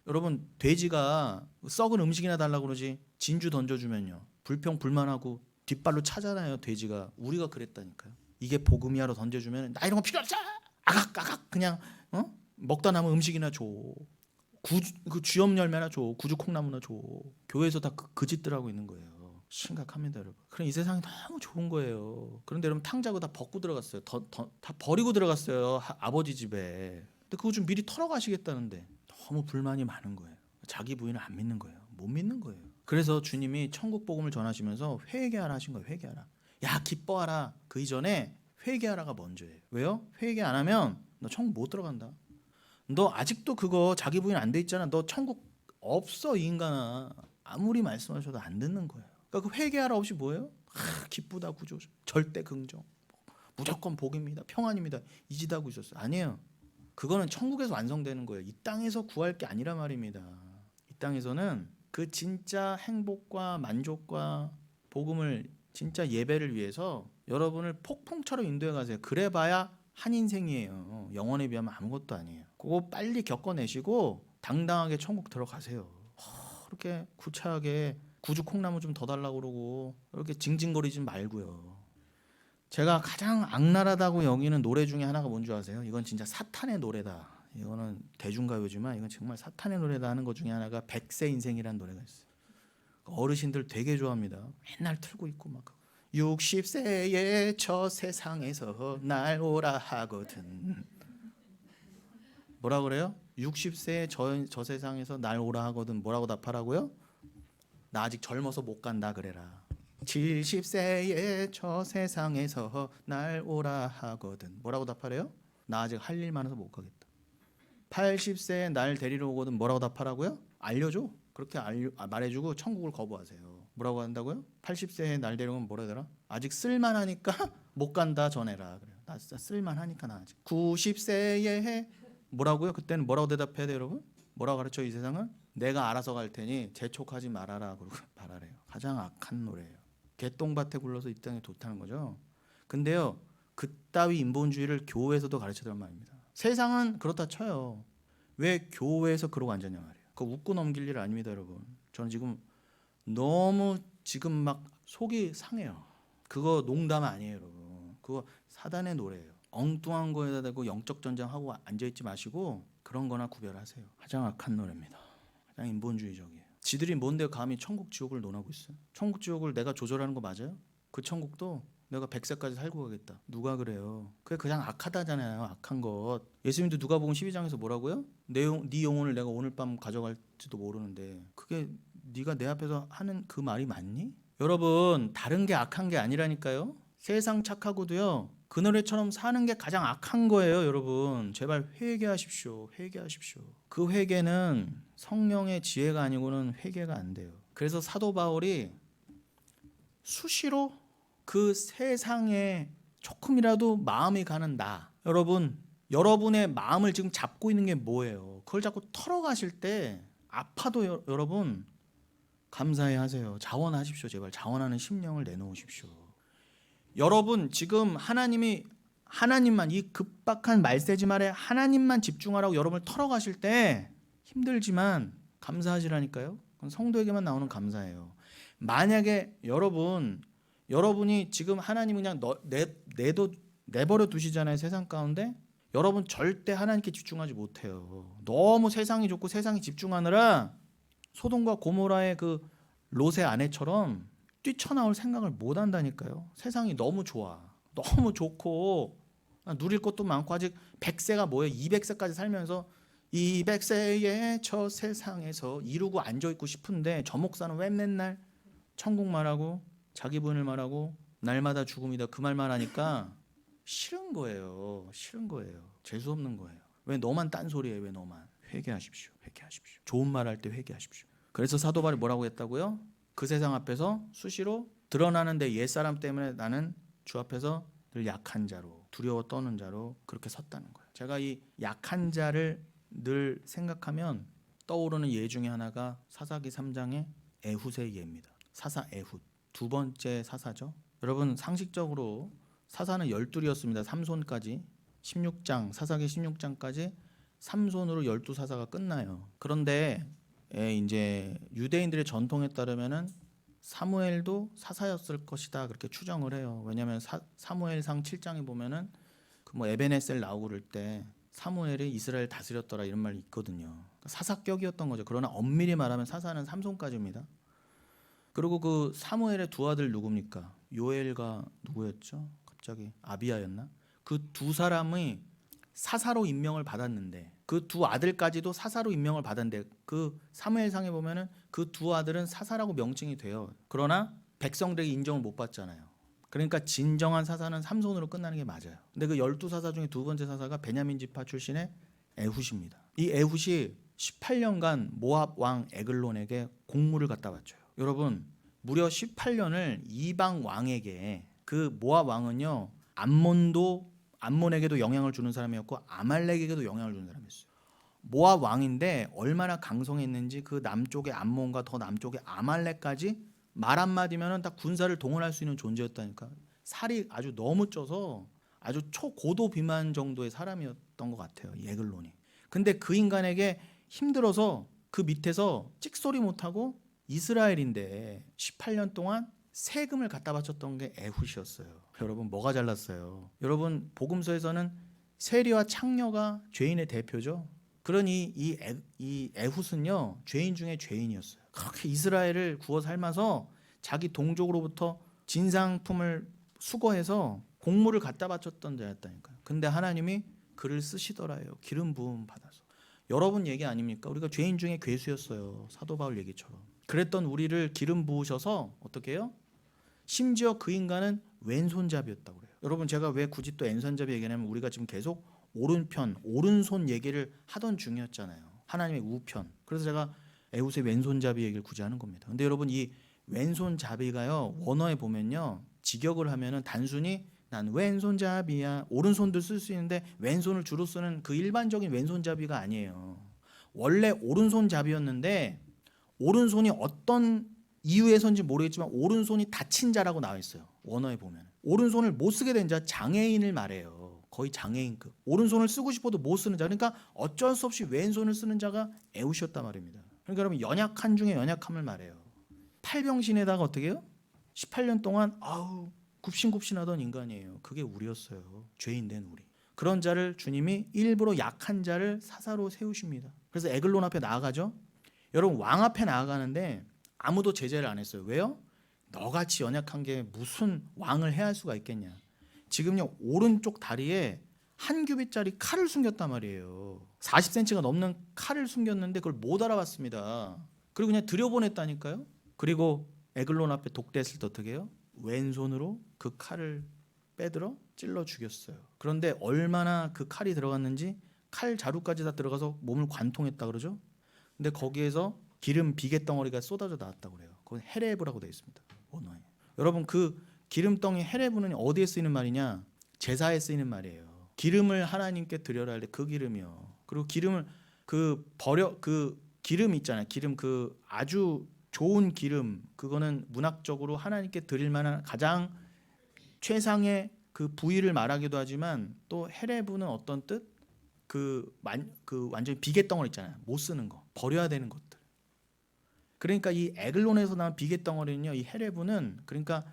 여러분 돼지가 썩은 음식이나 달라고 그러지 진주 던져주면요. 불평불만하고 뒷발로 차잖아요. 돼지가. 우리가 그랬다니까요. 이게 복음이야로 던져주면 나 이런 거 필요 없어. 아각 그냥 먹다 남은 음식이나 줘. 그 쥐염 열매나 줘. 구주콩나무나 줘. 교회에서 다 그 짓들 하고 있는 거예요. 심각합니다 여러분. 그럼 이 세상이 너무 좋은 거예요. 그런데 여러분 탕자고 다 벗고 들어갔어요. 다 버리고 들어갔어요. 아버지 집에. 근데 그거 좀 미리 털어가시겠다는데 너무 불만이 많은 거예요. 자기 부인을 안 믿는 거예요. 못 믿는 거예요. 그래서 주님이 천국 복음을 전하시면서 회개하라 하신 거예요. 회개하라. 야 기뻐하라. 그 이전에 회개하라가 먼저예요. 왜요? 회개 안 하면 너 천국 못 들어간다. 너 아직도 그거 자기 부인 안 돼 있잖아. 너 천국 없어 이 인간아. 아무리 말씀하셔도 안 듣는 거예요. 그러니까 그 회개하라 없이 뭐예요? 기쁘다 구조 절대 긍정 무조건 복입니다 평안입니다 이 짓 하고 있었어요. 아니에요. 그거는 천국에서 완성되는 거예요. 이 땅에서 구할 게 아니라 말입니다. 이 땅에서는 그 진짜 행복과 만족과 복음을 진짜 예배를 위해서 여러분을 폭풍처럼 인도해 가세요. 그래봐야 한 인생이에요. 영원에 비하면 아무것도 아니에요. 그거 빨리 겪어내시고 당당하게 천국 들어가세요. 그렇게 구차하게 구주 콩나무 좀 더 달라고 그러고 이렇게 징징거리지 말고요. 제가 가장 악랄하다고 여기는 노래 중에 하나가 뭔지 아세요? 이건 진짜 사탄의 노래다. 이거는 대중가요지만 이건 정말 사탄의 노래다 하는 것 중에 하나가 백세 인생이라는 노래가 있어요. 어르신들 되게 좋아합니다. 맨날 틀고 있고 막 60세에 저 세상에서 날 오라 하거든. 뭐라 그래요? 60세에 저 세상에서 날 오라 하거든 뭐라고 답하라고요? 나 아직 젊어서 못 간다 그래라. 70세에 저 세상에서 날 오라 하거든 뭐라고 답하래요? 나 아직 할 일 많아서 못 가겠다. 80세에 날 데리러 오거든 뭐라고 답하라고요? 알려줘. 그렇게 말해주고 천국을 거부하세요. 뭐라고 한다고요? 80세에 날 데려오면 뭐라 하더라? 아직 쓸만하니까 못 간다 전해라. 그래요. 나 진짜 쓸만하니까 나 아직. 90세에 뭐라고요? 그때는 뭐라고 대답해야 돼요 여러분? 뭐라고 가르쳐 이 세상은? 내가 알아서 갈 테니 재촉하지 말아라. 그러고 말하래요. 가장 악한 노래예요. 개똥밭에 굴러서 이 땅에 좋다는 거죠. 근데요 그따위 인본주의를 교회에서도 가르치더란 말입니다. 세상은 그렇다 쳐요. 왜 교회에서 그러고 앉았냐 말이에요. 그거 웃고 넘길 일 아닙니다 여러분. 저는 지금 너무 지금 막 속이 상해요. 그거 농담 아니에요 여러분. 그거 사단의 노래예요. 엉뚱한 거에다 대고 영적 전쟁하고 앉아있지 마시고 그런 거나 구별하세요. 가장 악한 노래입니다. 가장 인본주의적이에요. 지들이 뭔데 감히 천국 지옥을 논하고 있어요. 천국 지옥을 내가 조절하는 거 맞아요? 그 천국도 내가 100세까지 살고 가겠다. 누가 그래요? 그게 그냥 악하다잖아요. 악한 것. 예수님도 누가복음 12장에서 뭐라고요? 네 영혼을 내가 오늘 밤 가져갈지도 모르는데 그게 네가 내 앞에서 하는 그 말이 맞니? 여러분 다른 게 악한 게 아니라니까요. 세상 착하고도요. 그 노래처럼 사는 게 가장 악한 거예요 여러분. 제발 회개하십시오. 회개하십시오. 그 회개는 성령의 지혜가 아니고는 회개가 안 돼요. 그래서 사도 바울이 수시로 그 세상에 조금이라도 마음이 가는 나 여러분의 마음을 지금 잡고 있는 게 뭐예요? 그걸 자꾸 털어가실 때 아파도 여러분 감사해 하세요. 자원하십시오. 제발 자원하는 심령을 내놓으십시오. 여러분 지금 하나님만 이 급박한 말세지 말에 하나님만 집중하라고 여러분을 털어가실 때 힘들지만 감사하시라니까요. 그건 성도에게만 나오는 감사예요. 만약에 여러분이 지금 하나님이 그냥 내버려 두시잖아요. 세상 가운데 여러분 절대 하나님께 집중하지 못해요. 너무 세상이 좋고 세상에 집중하느라 소돔과 고모라의 그 롯의 아내처럼 뛰쳐나올 생각을 못 한다니까요. 세상이 너무 좋아. 너무 좋고 누릴 것도 많고 아직 100세가 뭐예요? 200세까지 살면서 200세의 저 세상에서 이루고 앉아있고 싶은데 저 목사는 왜 맨날 천국 말하고 자기 분을 말하고 날마다 죽음이다 그 말만 하니까 싫은 거예요. 싫은 거예요. 재수없는 거예요. 왜 너만 딴소리해? 왜 너만? 회개하십시오. 회개하십시오. 좋은 말 할 때 회개하십시오. 그래서 사도 바울이 뭐라고 했다고요? 그 세상 앞에서 수시로 드러나는 내 옛사람 때문에 나는 주 앞에서 늘 약한 자로 두려워 떠는 자로 그렇게 섰다는 거예요. 제가 이 약한 자를 늘 생각하면 떠오르는 예 중에 하나가 사사기 3장의 에훗의 예입니다. 사사 에훗. 두 번째 사사죠. 여러분 상식적으로 사사는 12이었습니다. 삼손까지 16장 사사기 16장까지 삼손으로 12사사가 끝나요. 그런데 이제 유대인들의 전통에 따르면은 사무엘도 사사였을 것이다 그렇게 추정을 해요. 왜냐하면 사무엘상 7장에 보면은 그 뭐 에벤에셀 나오고 그럴 때 사무엘이 이스라엘 다스렸더라 이런 말이 있거든요. 그러니까 사사격이었던 거죠. 그러나 엄밀히 말하면 사사는 삼손까지입니다. 그리고 그 사무엘의 두 아들 누굽니까? 요엘과 누구였죠? 갑자기 아비야였나? 그 두 사람이 사사로 임명을 받았는데 그 두 아들까지도 사사로 임명을 받았는데 그 사무엘상에 보면은 그 두 아들은 사사라고 명칭이 돼요. 그러나 백성들에게 인정을 못 받잖아요. 그러니까 진정한 사사는 삼손으로 끝나는 게 맞아요. 근데 그 12사사 중에 두 번째 사사가 베냐민 지파 출신의 에훗입니다. 이 에훗이 18년간 모압 왕 에글론에게 공물을 갖다 바쳐요. 여러분 무려 18년을 이방 왕에게 그 모압 왕은요 암몬에게도 영향을 주는 사람이었고 아말렉에게도 영향을 주는 사람이었어요. 모압 왕인데 얼마나 강성했는지 그 남쪽의 암몬과 더 남쪽의 아말렉까지 말 한마디면 다 군사를 동원할 수 있는 존재였다니까. 살이 아주 너무 쪄서 아주 초고도 비만 정도의 사람이었던 것 같아요. 에글론이. 근데 그 인간에게 힘들어서 그 밑에서 찍소리 못하고 이스라엘인데 18년 동안 세금을 갖다 바쳤던 게 에훗이었어요. 여러분 뭐가 잘났어요? 여러분 복음서에서는 세리와 창녀가 죄인의 대표죠. 그러니 이 에훗은요 죄인 중에 죄인이었어요. 그렇게 이스라엘을 구워 삶아서 자기 동족으로부터 진상품을 수거해서 공물을 갖다 바쳤던 자였다니까요. 근데 하나님이 그를 쓰시더라요. 기름 부음 받아서. 여러분 얘기 아닙니까? 우리가 죄인 중에 괴수였어요. 사도 바울 얘기처럼. 그랬던 우리를 기름 부으셔서 어떻게 해요? 심지어 그 인간은 왼손잡이였다고 그래요. 여러분 제가 왜 굳이 또 왼손잡이 얘기하냐면 우리가 지금 계속 오른편, 오른손 얘기를 하던 중이었잖아요. 하나님의 우편. 그래서 제가 에웃의 왼손잡이 얘기를 굳이 하는 겁니다. 근데 여러분 이 왼손잡이가요. 원어에 보면요. 직역을 하면은 단순히 난 왼손잡이야. 오른손도 쓸 수 있는데 왼손을 주로 쓰는 그 일반적인 왼손잡이가 아니에요. 원래 오른손잡이였는데 오른손이 어떤 이유에서인지 모르겠지만 오른손이 다친 자라고 나와 있어요. 원어에 보면 오른손을 못 쓰게 된 자, 장애인을 말해요. 거의 장애인급. 오른손을 쓰고 싶어도 못 쓰는 자. 그러니까 어쩔 수 없이 왼손을 쓰는 자가 에웃이었단 말입니다. 그러니까 여러분 연약한 중에 연약함을 말해요. 팔병신에다가 어떻게 해요? 18년 동안 굽신굽신하던 인간이에요. 그게 우리였어요. 죄인 된 우리. 그런 자를 주님이 일부러 약한 자를 사사로 세우십니다. 그래서 에글론 앞에 나아가죠. 여러분 왕 앞에 나아가는데 아무도 제재를 안 했어요. 왜요? 너같이 연약한 게 무슨 왕을 해야 할 수가 있겠냐. 지금요 오른쪽 다리에 한 규빗짜리 칼을 숨겼단 말이에요. 40cm가 넘는 칼을 숨겼는데 그걸 못 알아봤습니다. 그리고 그냥 들여보냈다니까요. 그리고 에글론 앞에 독대했을 때 어떻게 해요? 왼손으로 그 칼을 빼들어 찔러 죽였어요. 그런데 얼마나 그 칼이 들어갔는지 칼 자루까지 다 들어가서 몸을 관통했다 그러죠. 근데 거기에서 기름 비계 덩어리가 쏟아져 나왔다고 그래요. 그건 헤레브라고 되어 있습니다. 원어에. 여러분 그 기름덩이 헤레브는 어디에 쓰이는 말이냐? 제사에 쓰이는 말이에요. 기름을 하나님께 드려라 할 때 그 기름이요. 그리고 기름을 그 기름 있잖아요. 기름 그 아주 좋은 기름 그거는 문학적으로 하나님께 드릴 만한 가장 최상의 그 부위를 말하기도 하지만 또 헤레브는 어떤 뜻? 그 완전히 비계덩어리 있잖아요. 못 쓰는 거, 버려야 되는 것들. 그러니까 이 에글론에서 나온 비계덩어리는요, 이 헤레브는 그러니까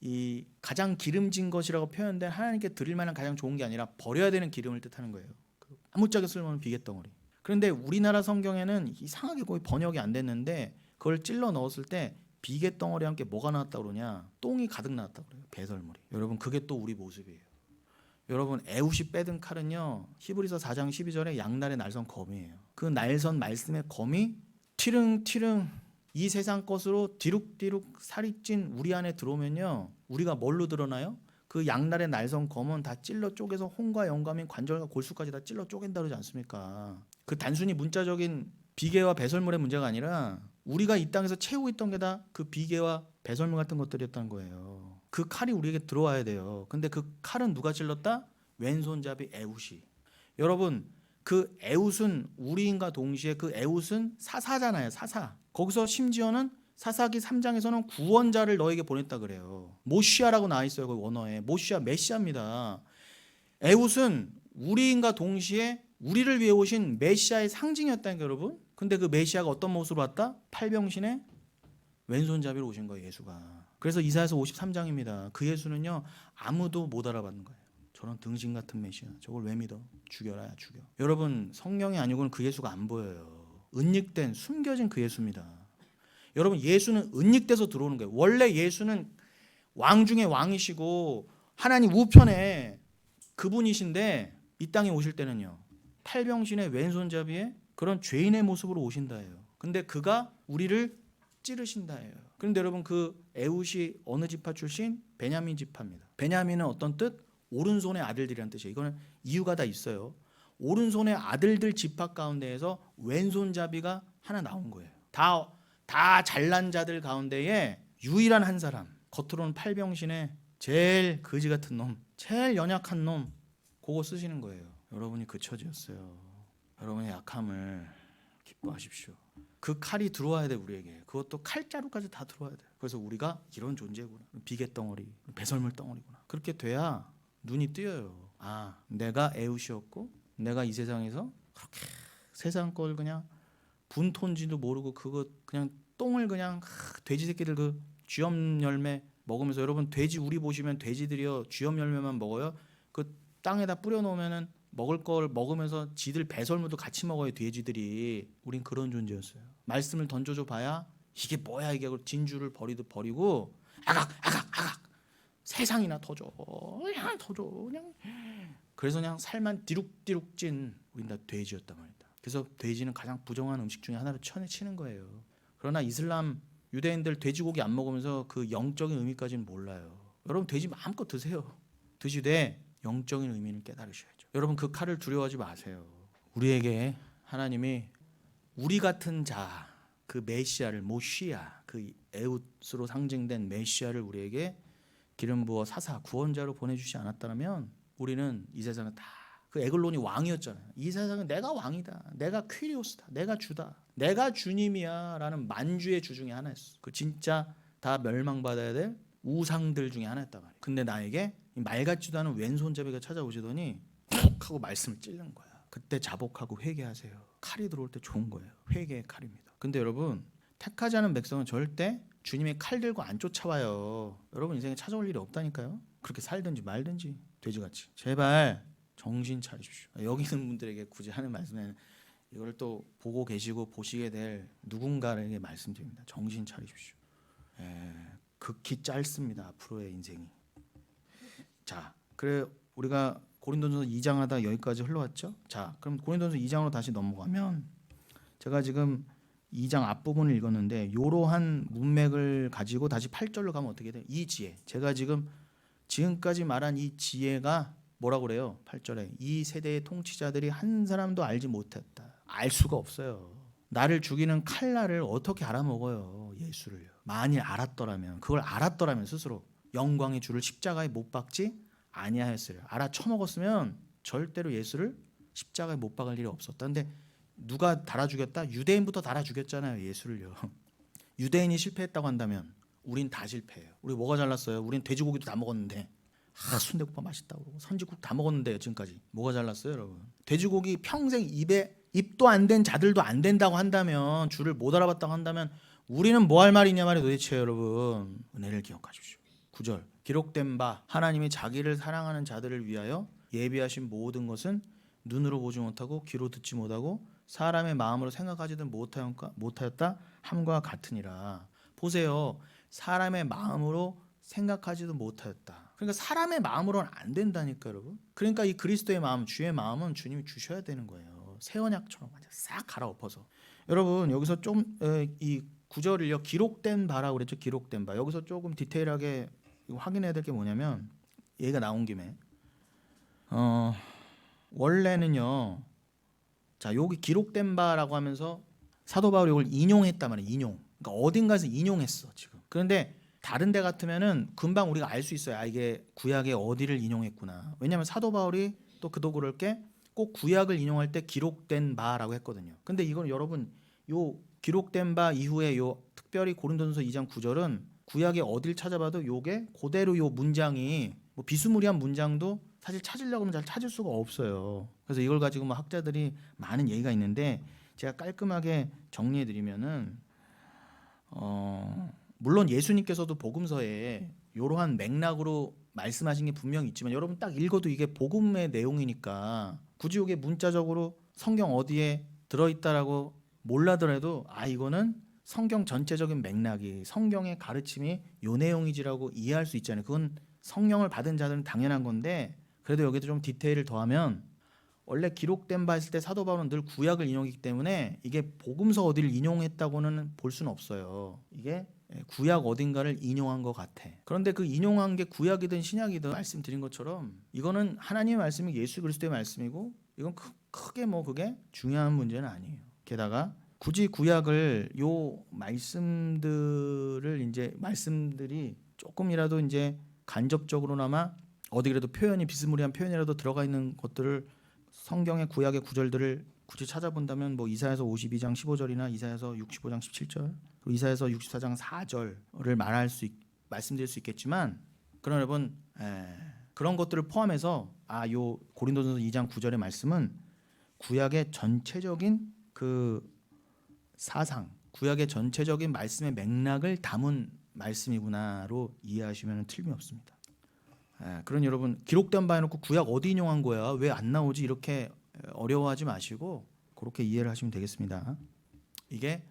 이 가장 기름진 것이라고 표현된 하나님께 드릴 만한 가장 좋은 게 아니라 버려야 되는 기름을 뜻하는 거예요. 아무짝에 쓸모없는 비계덩어리. 그런데 우리나라 성경에는 이상하게 거의 번역이 안 됐는데 그걸 찔러 넣었을 때 비계덩어리와 함께 뭐가 나왔다고 그러냐? 똥이 가득 나왔다고 그래요. 배설물이. 여러분 그게 또 우리 모습이에요. 여러분 에웃이 빼든 칼은요 히브리서 4장 12절에 양날의 날선 검이에요. 그 날선 말씀의 검이 티릉티릉 이 세상 것으로 디룩디룩 살이 찐 우리 안에 들어오면요 우리가 뭘로 드러나요? 그 양날의 날선 검은 다 찔러 쪼개서 혼과 영감인 관절과 골수까지 다 찔러 쪼갠다 그러지 않습니까? 그 단순히 문자적인 비계와 배설물의 문제가 아니라 우리가 이 땅에서 채우고 있던 게 다 그 비계와 배설물 같은 것들이었다는 거예요. 그 칼이 우리에게 들어와야 돼요. 근데 그 칼은 누가 찔렀다? 왼손잡이 에웃이. 여러분 그 에웃은 우리인과 동시에 그 에웃은 사사잖아요. 사사. 거기서 심지어는 사사기 3장에서는 구원자를 너에게 보냈다 그래요. 모시아라고 나와 있어요. 그 원어에. 모시아 메시아입니다. 에웃은 우리인과 동시에 우리를 위해 오신 메시아의 상징이었다니까 여러분. 근데 그 메시아가 어떤 모습으로 왔다? 팔병신의 왼손잡이로 오신 거예요. 예수가. 그래서 이사야서 53장입니다. 그 예수는요 아무도 못 알아봤는 거예요. 저런 등신 같은 메시아 저걸 왜 믿어? 죽여라 죽여. 여러분 성령이 아니고는 그 예수가 안 보여요. 은닉된 숨겨진 그 예수입니다. 여러분 예수는 은닉돼서 들어오는 거예요. 원래 예수는 왕 중에 왕이시고 하나님 우편에 그분이신데 이 땅에 오실 때는요 팔병신의 왼손잡이에 그런 죄인의 모습으로 오신다예요. 근데 그가 우리를 찌르신다예요. 그런데 여러분 그 에웃이 어느 지파 출신? 베냐민 지파입니다. 베냐민은 어떤 뜻? 오른손의 아들들이라는 뜻이에요. 이거는 이유가 다 있어요. 오른손의 아들들 지파 가운데에서 왼손잡이가 하나 나온 거예요. 다 잘난 자들 가운데에 유일한 한 사람. 겉으로는 팔병신의 제일 거지 같은 놈, 제일 연약한 놈 그거 쓰시는 거예요. 여러분이 그 처지였어요. 여러분의 약함을 기뻐하십시오. 그 칼이 들어와야 돼 우리에게. 그것도 칼자루까지 다 들어와야 돼. 그래서 우리가 이런 존재구나. 비계덩어리, 배설물 덩어리구나. 그렇게 돼야 눈이 뜨여요. 아, 내가 에웃이었고 내가 이 세상에서 그렇게 세상 걸 그냥 분톤지도 모르고 그거 그냥 똥을 그냥 돼지 새끼들 그 쥐염 열매 먹으면서 여러분 돼지 우리 보시면 돼지들이요 쥐염 열매만 먹어요. 그 땅에다 뿌려 놓으면은 먹을 걸 먹으면서 지들 배설물도 같이 먹어요. 돼지들이. 우린 그런 존재였어요. 말씀을 던져줘 봐야 이게 뭐야 이게 진주를 버리고 아각 세상이나 터져 그냥 터져 그냥. 그래서 그냥 살만 디룩디룩 찐 우린 다 돼지였단 말이다. 그래서 돼지는 가장 부정한 음식 중에 하나로 치는 거예요. 그러나 이슬람 유대인들 돼지고기 안 먹으면서 그 영적인 의미까지는 몰라요. 여러분 돼지 마음껏 드세요. 드시되 영적인 의미를 깨달으셔야죠. 여러분 그 칼을 두려워하지 마세요. 우리에게 하나님이 우리 같은 자, 그 메시아를 모시아, 그 에웃으로 상징된 메시아를 우리에게 기름 부어 사사 구원자로 보내주지 않았다면 우리는 이 세상은 다 그 에글론이 왕이었잖아요. 이 세상은 내가 왕이다, 내가 퀴리오스다, 내가 주다, 내가 주님이야라는 만주의 주 중에 하나였어. 그 진짜 다 멸망받아야 될 우상들 중에 하나였단 말이에요. 근데 나에게 말 같지도 않은 왼손잡이가 찾아오시더니 푹 하고 말씀을 찔른 거야. 그때 자복하고 회개하세요. 칼이 들어올 때 좋은 거예요. 회개의 칼입니다. 근데 여러분 택하지 않은 백성은 절대 주님의 칼 들고 안 쫓아와요. 여러분 인생에 찾아올 일이 없다니까요. 그렇게 살든지 말든지 돼지같이. 제발 정신 차리십시오. 여기 있는 분들에게 굳이 하는 말씀은 이걸 또 보고 계시고 보시게 될 누군가에게 말씀드립니다. 정신 차리십시오. 극히 짧습니다. 앞으로의 인생이. 자, 그래 우리가 고린도전서 2장 하다 여기까지 흘러왔죠. 자, 그럼 고린도전서 2장으로 다시 넘어가면 제가 지금 2장 앞부분을 읽었는데 이러한 문맥을 가지고 다시 8절로 가면 어떻게 돼요? 이 지혜, 제가 지금까지 말한 이 지혜가 뭐라고 그래요? 8절에 이 세대의 통치자들이 한 사람도 알지 못했다. 알 수가 없어요. 나를 죽이는 칼날을 어떻게 알아먹어요? 예수를요. 만일 알았더라면, 그걸 알았더라면 스스로 영광의 주를 십자가에 못 박지 아니하였으려. 알아쳐먹었으면 절대로 예수를 십자가에 못 박을 일이 없었다. 근데 누가 달아 죽였다? 유대인부터 달아 죽였잖아요. 예수를요. 유대인이 실패했다고 한다면 우린 다 실패해요. 우리 뭐가 잘났어요? 우린 돼지고기도 다 먹었는데 순대국밥 맛있다고 그러고 선지국 다 먹었는데요. 지금까지 뭐가 잘났어요 여러분? 돼지고기 평생 입도 안 된 자들도 안 된다고 한다면, 주를 못 알아봤다고 한다면 우리는 뭐 할 말이냐 말이에요 도대체. 여러분 은혜를 기억하십시오. 9절 기록된 바 하나님이 자기를 사랑하는 자들을 위하여 예비하신 모든 것은 눈으로 보지 못하고 귀로 듣지 못하고 사람의 마음으로 생각하지도 못하였다 함과 같으니라. 보세요. 사람의 마음으로 생각하지도 못하였다. 그러니까 사람의 마음으로는 안 된다니까 여러분. 그러니까 이 그리스도의 마음, 주의 마음은 주님이 주셔야 되는 거예요. 새 언약처럼 싹 갈아엎어서. 여러분 여기서 좀 이 구절을요 기록된 바라고 그랬죠. 기록된 바. 여기서 조금 디테일하게 확인해야 될 게 뭐냐면 얘가 나온 김에 원래는요. 자 여기 기록된 바라고 하면서 사도 바울이 이걸 인용했단 말이에요. 인용. 그러니까 어딘가에서 인용했어 지금. 그런데 다른 데 같으면은 금방 우리가 알 수 있어요. 아 이게 구약의 어디를 인용했구나. 왜냐하면 사도 바울이 또 그도 그럴 게 꼭 구약을 인용할 때 기록된 바라고 했거든요. 근데 이건 여러분 요 기록된 바 이후에 요 특별히 고린도전서 2장 9절은 구약의 어딜 찾아봐도 요게 그대로 요 문장이 뭐 비스무리한 문장도 사실 찾으려고 하면 잘 찾을 수가 없어요. 그래서 이걸 가지고 뭐 학자들이 많은 얘기가 있는데 제가 깔끔하게 정리해 드리면은 물론 예수님께서도 복음서에 이러한 맥락으로 말씀하신 게 분명히 있지만 여러분 딱 읽어도 이게 복음의 내용이니까 굳이 이게 문자적으로 성경 어디에 들어있다라고 몰라더라도 아 이거는 성경 전체적인 맥락이 성경의 가르침이 요 내용이지라고 이해할 수 있잖아요. 그건 성령을 받은 자들은 당연한 건데 그래도 여기도 좀 디테일을 더하면 원래 기록된 바 했을 때 사도 바울은 늘 구약을 인용했기 때문에 이게 복음서 어디를 인용했다고는 볼 수는 없어요. 이게 구약 어딘가를 인용한 것 같아. 그런데 그 인용한 게 구약이든 신약이든 말씀드린 것처럼 이거는 하나님의 말씀이 예수 그리스도의 말씀이고 이건 크게 뭐 그게 중요한 문제는 아니에요. 게다가 굳이 구약을 요 말씀들이 조금이라도 이제 간접적으로나마 어디 그래도 표현이 비스무리한 표현이라도 들어가 있는 것들을 성경의 구약의 구절들을 굳이 찾아본다면 뭐 이사야서 52장 15절이나 이사야서 65장 17절, 이사야서 64장 4절을 말씀드릴 수 있겠지만 그런 여러분 그런 것들을 포함해서 요 고린도전서 2장 9절의 말씀은 구약의 전체적인 그 사상, 구약의 전체적인 말씀의 맥락을 담은 말씀이구나로 이해하시면 틀림이 없습니다. 그런 여러분 기록된 바 해놓고 구약 어디 인용한 거야? 왜 안 나오지? 이렇게 어려워하지 마시고 그렇게 이해를 하시면 되겠습니다. 이게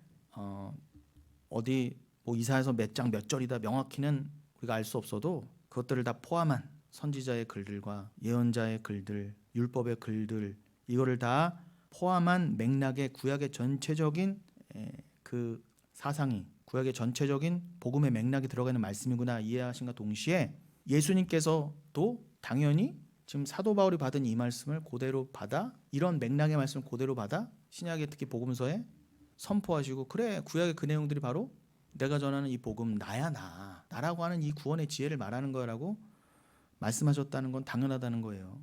어디 뭐 이사야서 몇 장 몇 절이다 명확히는 우리가 알 수 없어도 그것들을 다 포함한 선지자의 글들과 예언자의 글들, 율법의 글들 이거를 다 포함한 맥락의 구약의 전체적인 그 사상이 구약의 전체적인 복음의 맥락이 들어가 있는 말씀이구나 이해하신과 동시에 예수님께서도 당연히 지금 사도 바울이 받은 이 말씀을 그대로 받아 이런 맥락의 말씀을 그대로 받아 신약의 특히 복음서에 선포하시고 그래 구약의 그 내용들이 바로 내가 전하는 이 복음 나야 나라고 하는 이 구원의 지혜를 말하는 거라고 말씀하셨다는 건 당연하다는 거예요.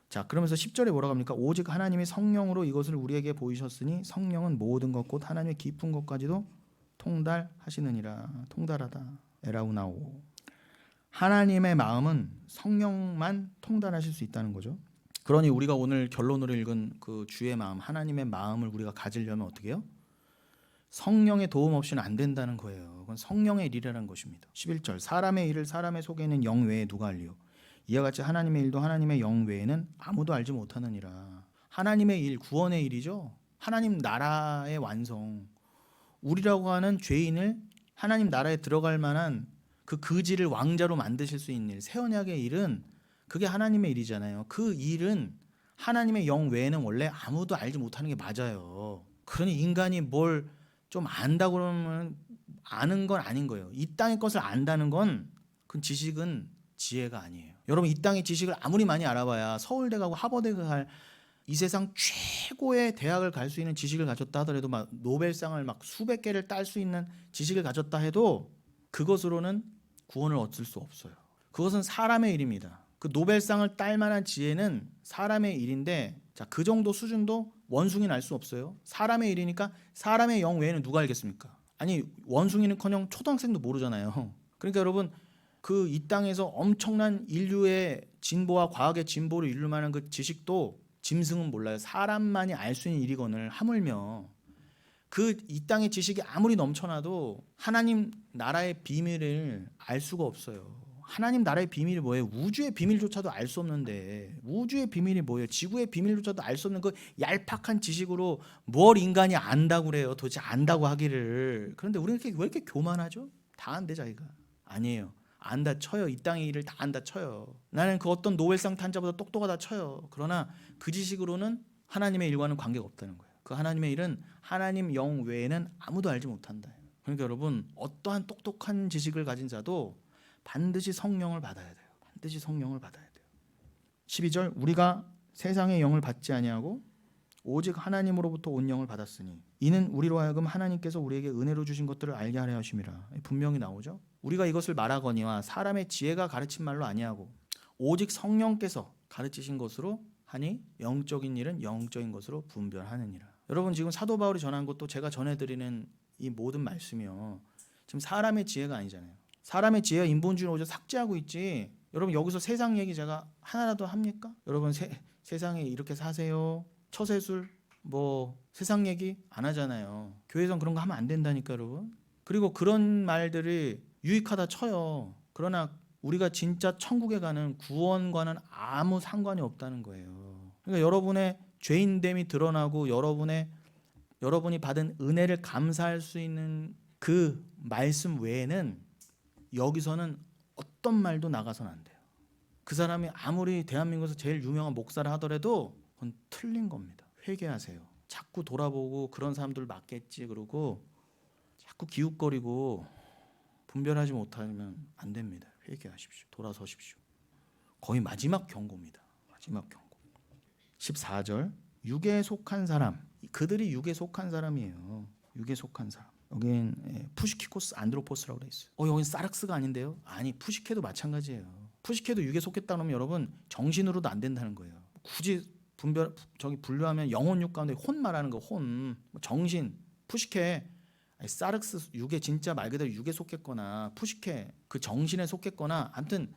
자 그러면서 10절에 뭐라고 합니까? 오직 하나님의 성령으로 이것을 우리에게 보이셨으니 성령은 모든 것 곧 하나님의 깊은 것까지도 통달하시느니라. 통달하다 에라우나오. 하나님의 마음은 성령만 통달하실 수 있다는 거죠. 그러니 우리가 오늘 결론으로 읽은 그 주의 마음 하나님의 마음을 우리가 가지려면 어떻게 해요? 성령의 도움 없이는 안 된다는 거예요. 그건 성령의 일이라는 것입니다. 11절 사람의 일을 사람의 속에 있는 영 외에 누가 알리요? 이와 같이 하나님의 일도 하나님의 영 외에는 아무도 알지 못하느니라. 하나님의 일, 구원의 일이죠. 하나님 나라의 완성. 우리라고 하는 죄인을 하나님 나라에 들어갈 만한 그 거지를 왕자로 만드실 수 있는 일, 새 언약의 일은 그게 하나님의 일이잖아요. 그 일은 하나님의 영 외에는 원래 아무도 알지 못하는 게 맞아요. 그러니 인간이 뭘 좀 안다 그러면 아는 건 아닌 거예요. 이 땅의 것을 안다는 건 그 지식은 지혜가 아니에요. 여러분 이 땅의 지식을 아무리 많이 알아봐야 서울대 가고 하버드 갈 이 세상 최고의 대학을 갈 수 있는 지식을 가졌다 하더라도 막 노벨상을 막 수백 개를 딸 수 있는 지식을 가졌다 해도 그것으로는 구원을 얻을 수 없어요. 그것은 사람의 일입니다. 그 노벨상을 딸 만한 지혜는 사람의 일인데 자, 그 정도 수준도 원숭이는 알 수 없어요. 사람의 일이니까 사람의 영 외에는 누가 알겠습니까? 아니 원숭이는커녕 초등학생도 모르잖아요. 그러니까 여러분 그 이 땅에서 엄청난 인류의 진보와 과학의 진보를 이룰 만한 그 지식도 짐승은 몰라요. 사람만이 알 수 있는 일이거늘 하물며 그 이 땅의 지식이 아무리 넘쳐나도 하나님 나라의 비밀을 알 수가 없어요. 하나님 나라의 비밀이 뭐예요? 우주의 비밀조차도 알 수 없는데 우주의 비밀이 뭐예요? 지구의 비밀조차도 알 수 없는 그 얄팍한 지식으로 뭘 인간이 안다고 그래요? 도대체 안다고 하기를. 그런데 우리는 왜 이렇게 교만하죠? 다 안돼 자기가. 아니에요. 안다 쳐요. 이 땅의 일을 다 안다 쳐요. 나는 그 어떤 노벨상 탄자보다 똑똑하다 쳐요. 그러나 그 지식으로는 하나님의 일과는 관계가 없다는 거예요. 그 하나님의 일은 하나님 영 외에는 아무도 알지 못한다. 그러니까 여러분 어떠한 똑똑한 지식을 가진 자도 반드시 성령을 받아야 돼요. 반드시 성령을 받아야 돼요. 12절 우리가 세상의 영을 받지 아니하고 오직 하나님으로부터 온 영을 받았으니 이는 우리로 하여금 하나님께서 우리에게 은혜로 주신 것들을 알게 하려 하심이라. 분명히 나오죠. 우리가 이것을 말하거니와 사람의 지혜가 가르친 말로 아니하고 오직 성령께서 가르치신 것으로 하니 영적인 일은 영적인 것으로 분별하느니라. 여러분 지금 사도 바울이 전한 것도 제가 전해드리는 이 모든 말씀이요. 지금 사람의 지혜가 아니잖아요. 사람의 지혜와 인본주의를 오히려 삭제하고 있지. 여러분 여기서 세상 얘기 제가 하나라도 합니까? 여러분 세상에 이렇게 사세요. 처세술 뭐 세상 얘기 안 하잖아요. 교회에선 그런 거 하면 안 된다니까 여러분. 그리고 그런 말들이 유익하다 쳐요. 그러나 우리가 진짜 천국에 가는 구원과는 아무 상관이 없다는 거예요. 그러니까 여러분의 죄인됨이 드러나고 여러분이 받은 은혜를 감사할 수 있는 그 말씀 외에는 여기서는 어떤 말도 나가서는 안 돼요. 그 사람이 아무리 대한민국에서 제일 유명한 목사를 하더라도 그건 틀린 겁니다. 회개하세요. 자꾸 돌아보고 그런 사람들 맞겠지 그러고 자꾸 기웃거리고 분별하지 못하면 안 됩니다. 회개하십시오. 돌아서십시오. 거의 마지막 경고입니다. 마지막 경고. 14절 육에 속한 사람. 그들이 육에 속한 사람이에요. 육에 속한 사람. 여긴 푸시키코스 안드로포스라고 돼 있어요. 여긴 사락스가 아닌데요? 아니 푸시케도 마찬가지예요. 푸시케도 육에 속했다 그러면 여러분 정신으로도 안 된다는 거예요. 굳이 분류하면 영혼육 가운데 혼 말하는 거 혼 정신 푸시케 사르스 육에 진짜 말 그대로 육에 속했거나 푸시케 그 정신에 속했거나 아무튼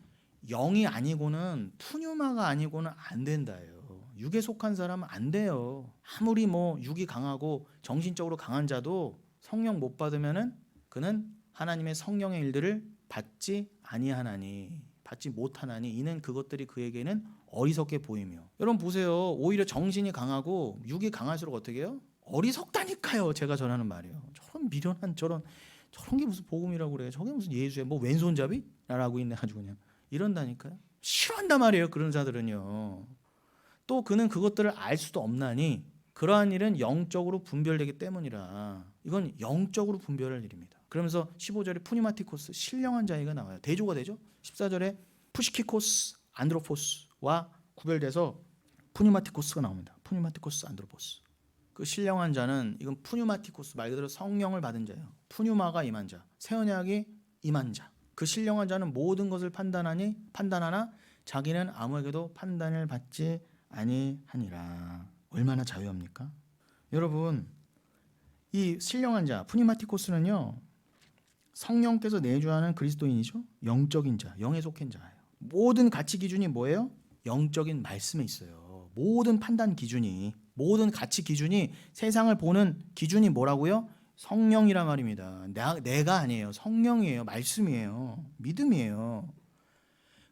영이 아니고는 푸뉴마가 아니고는 안 된다예요. 육에 속한 사람은 안 돼요. 아무리 뭐 육이 강하고 정신적으로 강한 자도 성령 못 받으면은 그는 하나님의 성령의 일들을 받지 아니하나니 받지 못하나니 이는 그것들이 그에게는 어리석게 보이며. 여러분 보세요. 오히려 정신이 강하고 육이 강할수록 어떻게 해요? 어리석다니까요. 제가 전하는 말이에요. 저런 미련한 저런 게 무슨 복음이라고 그래요. 저게 무슨 예수야. 뭐 왼손잡이? 라고 있네 가지고 그냥 이런다니까요. 싫어한단 말이에요. 그런 자들은요. 또 그는 그것들을 알 수도 없나니 그러한 일은 영적으로 분별되기 때문이라. 이건 영적으로 분별할 일입니다. 그러면서 15절에 푸니마티코스, 신령한 자이가 나와요. 대조가 되죠. 14절에 푸시키코스, 안드로포스와 구별돼서 푸니마티코스가 나옵니다. 푸니마티코스, 안드로포스. 그 신령한 자는 이건 푸뉴마티코스, 말 그대로 성령을 받은 자예요. 푸뉴마가 임한 자, 새 언약이 임한 자. 그 신령한 자는 모든 것을 판단하나 자기는 아무에게도 판단을 받지 아니하니라. 얼마나 자유합니까? 여러분, 이 신령한 자 푸니마티코스는요, 성령께서 내주하는 그리스도인이죠. 영적인 자, 영에 속한 자예요. 모든 가치 기준이 뭐예요? 영적인 말씀에 있어요. 모든 판단 기준이, 모든 가치 기준이, 세상을 보는 기준이 뭐라고요? 성령이란 말입니다. 내가 아니에요. 성령이에요. 말씀이에요. 믿음이에요.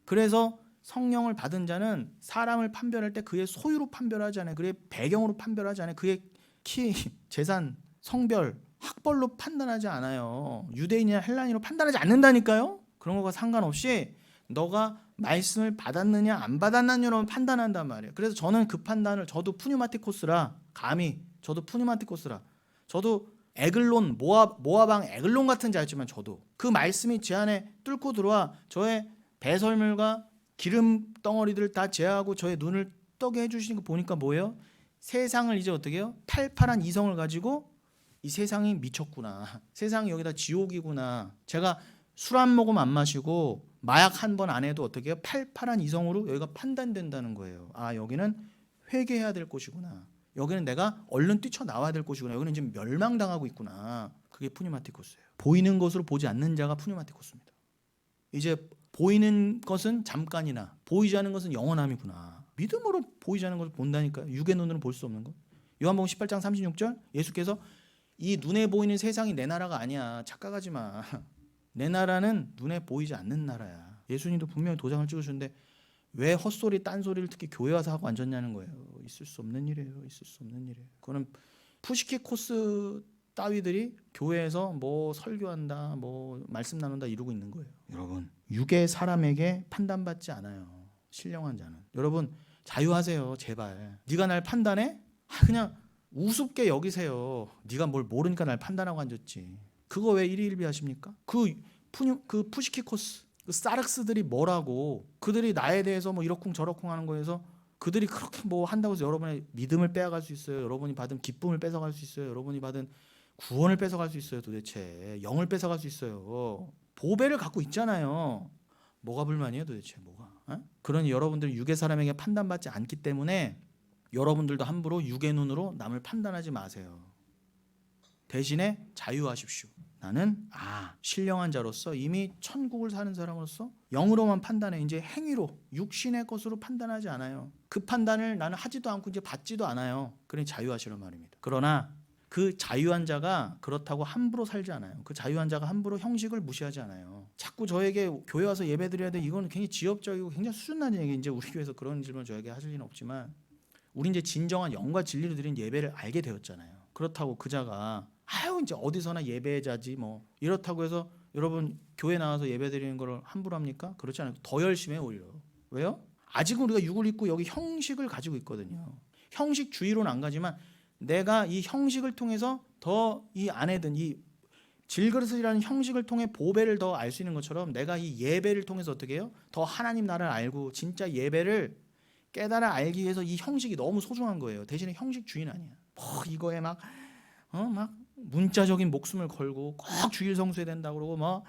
그래서 성령을 받은 자는 사람을 판별할 때 그의 소유로 판별하지 않아요. 그의 배경으로 판별하지 않아요. 그의 키, 재산, 성별, 학벌로 판단하지 않아요. 유대인이나 헬라인으로 판단하지 않는다니까요. 그런 거가 상관없이 너가 말씀을 받았느냐 안 받았느냐로 판단한단 말이에요. 그래서 저는 그 판단을, 저도 푸니마티코스라, 감히 저도 푸니마티코스라, 저도 에글론, 모아방 에글론 같은 자였지만 저도 그 말씀이 제 안에 뚫고 들어와 저의 배설물과 기름 덩어리들을 다 제하고 저의 눈을 떠게 해주시는 거 보니까 뭐예요? 세상을 이제 어떻게 해요? 팔팔한 이성을 가지고 이 세상이 미쳤구나, 세상이 여기다 지옥이구나, 제가 술 한 모금 안 마시고 마약 한 번 안 해도 어떻게 해요? 팔팔한 이성으로 여기가 판단된다는 거예요. 아, 여기는 회개해야 될 곳이구나, 여기는 내가 얼른 뛰쳐나와야 될 곳이구나, 여기는 지금 멸망당하고 있구나. 그게 푸니마티코스예요. 보이는 것으로 보지 않는 자가 푸니마티코스입니다. 이제 보이는 것은 잠깐이나 보이지 않는 것은 영원함이구나. 믿음으로 보이지 않는 것을 본다니까요. 육의 눈으로는 볼 수 없는 것. 요한복음 18장 36절 예수께서 이 눈에 보이는 세상이 내 나라가 아니야, 착각하지 마. 내 나라는 눈에 보이지 않는 나라야. 예수님도 분명히 도장을 찍으셨는데 왜 헛소리 딴소리를 특히 교회 와서 하고 앉았냐는 거예요. 있을 수 없는 일이에요. 있을 수 없는 일이에요. 그거는 푸시키 코스 따위들이 교회에서 뭐 설교한다, 뭐 말씀 나눈다 이러고 있는 거예요. 여러분, 육의 사람에게 판단받지 않아요. 신령한 자는. 여러분, 자유하세요. 제발. 네가 날 판단해? 그냥 우습게 여기세요. 네가 뭘 모르니까 날 판단하고 앉았지. 그거 왜 일희일비하십니까? 그 푸시키코스, 그 사륵스들이 뭐라고, 그들이 나에 대해서 뭐 이러쿵 저러쿵 하는 거에서 그들이 그렇게 뭐 한다고 해서 여러분의 믿음을 빼앗갈 수 있어요? 여러분이 받은 기쁨을 뺏어갈 수 있어요? 여러분이 받은 구원을 뺏어갈 수 있어요? 도대체 영을 뺏어갈 수 있어요? 보배를 갖고 있잖아요. 뭐가 불만이에요 도대체? 뭐가? 그러니 여러분들 육의 사람에게 판단받지 않기 때문에 여러분들도 함부로 육의 눈으로 남을 판단하지 마세요. 대신에 자유하십시오. 나는 신령한 자로서, 이미 천국을 사는 사람으로서 영으로만 판단해. 이제 행위로, 육신의 것으로 판단하지 않아요. 그 판단을 나는 하지도 않고 이제 받지도 않아요. 그러니 자유하시란 말입니다. 그러나 그 자유한 자가 그렇다고 함부로 살지 않아요. 그 자유한 자가 함부로 형식을 무시하지 않아요. 자꾸 저에게 교회 와서 예배 드려야 돼, 이건 굉장히 지엽적이고 굉장히 수준 낮은 얘기. 이제 우리 교회에서 그런 질문 저에게 하실 리는 없지만, 우리 이제 진정한 영과 진리로 드린 예배를 알게 되었잖아요. 그렇다고 그 자가 이제 어디서나 예배자지 뭐 이렇다고 해서 여러분 교회 나와서 예배 드리는 걸 함부로 합니까? 그렇지 않아요. 더 열심히 해요. 오히려. 왜요? 아직은 우리가 육을 입고 여기 형식을 가지고 있거든요. 형식주의로는 안 가지만 내가 이 형식을 통해서 더 이 안에 든 이 질그릇이라는 형식을 통해 보배를 더 알 수 있는 것처럼, 내가 이 예배를 통해서 어떻게 해요? 더 하나님 나라를 알고 진짜 예배를 깨달아 알기 위해서 이 형식이 너무 소중한 거예요. 대신에 형식주의는 아니야. 이거에 막 문자적인 목숨을 걸고 꼭 주일 성수해야 된다고 그러고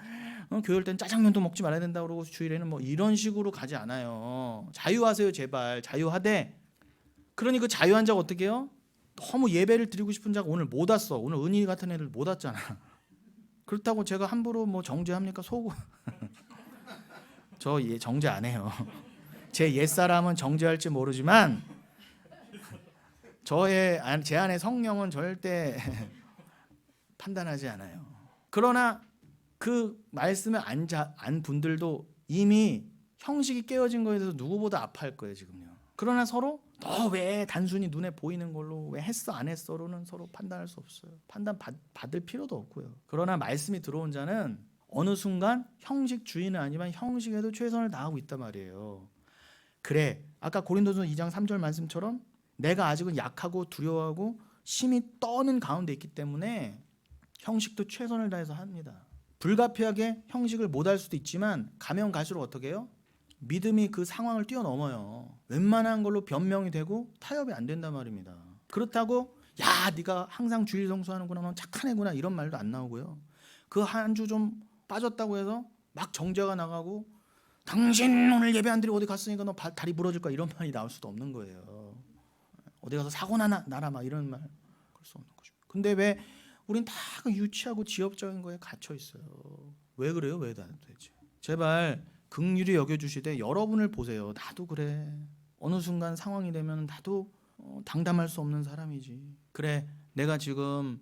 교회일 땐 짜장면도 먹지 말아야 된다고 그러고 주일에는 뭐 이런 식으로 가지 않아요. 자유하세요. 제발. 자유하되. 그러니 그 자유한 자가 어떻게 해요? 너무 예배를 드리고 싶은 자가 오늘 못 왔어. 오늘 은희 같은 애들 못 왔잖아. 그렇다고 제가 함부로 뭐 정죄합니까? 저 정죄 안 해요. 제 옛사람은 정죄할지 모르지만 제 안에 성령은 절대 판단하지 않아요. 그러나 그 말씀에 안 분들도 이미 형식이 깨어진 거에 대해서 누구보다 아파할 거예요 지금요. 그러나 서로 너 왜 단순히 눈에 보이는 걸로 왜 했어 안 했어로는 서로 판단할 수 없어요. 판단 받을 필요도 없고요. 그러나 말씀이 들어온 자는 어느 순간 형식주의는 아니지만 형식에도 최선을 다하고 있단 말이에요. 그래, 아까 고린도서 2장 3절 말씀처럼 내가 아직은 약하고 두려워하고 심히 떠는 가운데 있기 때문에 형식도 최선을 다해서 합니다. 불가피하게 형식을 못할 수도 있지만 가면 갈수록 어떻게 해요? 믿음이 그 상황을 뛰어넘어요. 웬만한 걸로 변명이 되고 타협이 안 된단 말입니다. 그렇다고 야 네가 항상 주일 성수하는구나, 넌 착한 애구나, 이런 말도 안 나오고요. 그 한 주 좀 빠졌다고 해서 막 정죄가 나가고 당신 오늘 예배 안 드리고 어디 갔으니까 너 다리 부러질 거야, 이런 말이 나올 수도 없는 거예요. 어디 가서 사고나 나라 막 이런 말 그럴 수 없는 거죠. 근데 왜 우린 다 유치하고 지엽적인 거에 갇혀 있어요. 왜 그래요? 왜 도대체? 제발 긍휼히 여겨주시되 여러분을 보세요. 나도 그래. 어느 순간 상황이 되면 나도 당담할 수 없는 사람이지. 그래, 내가 지금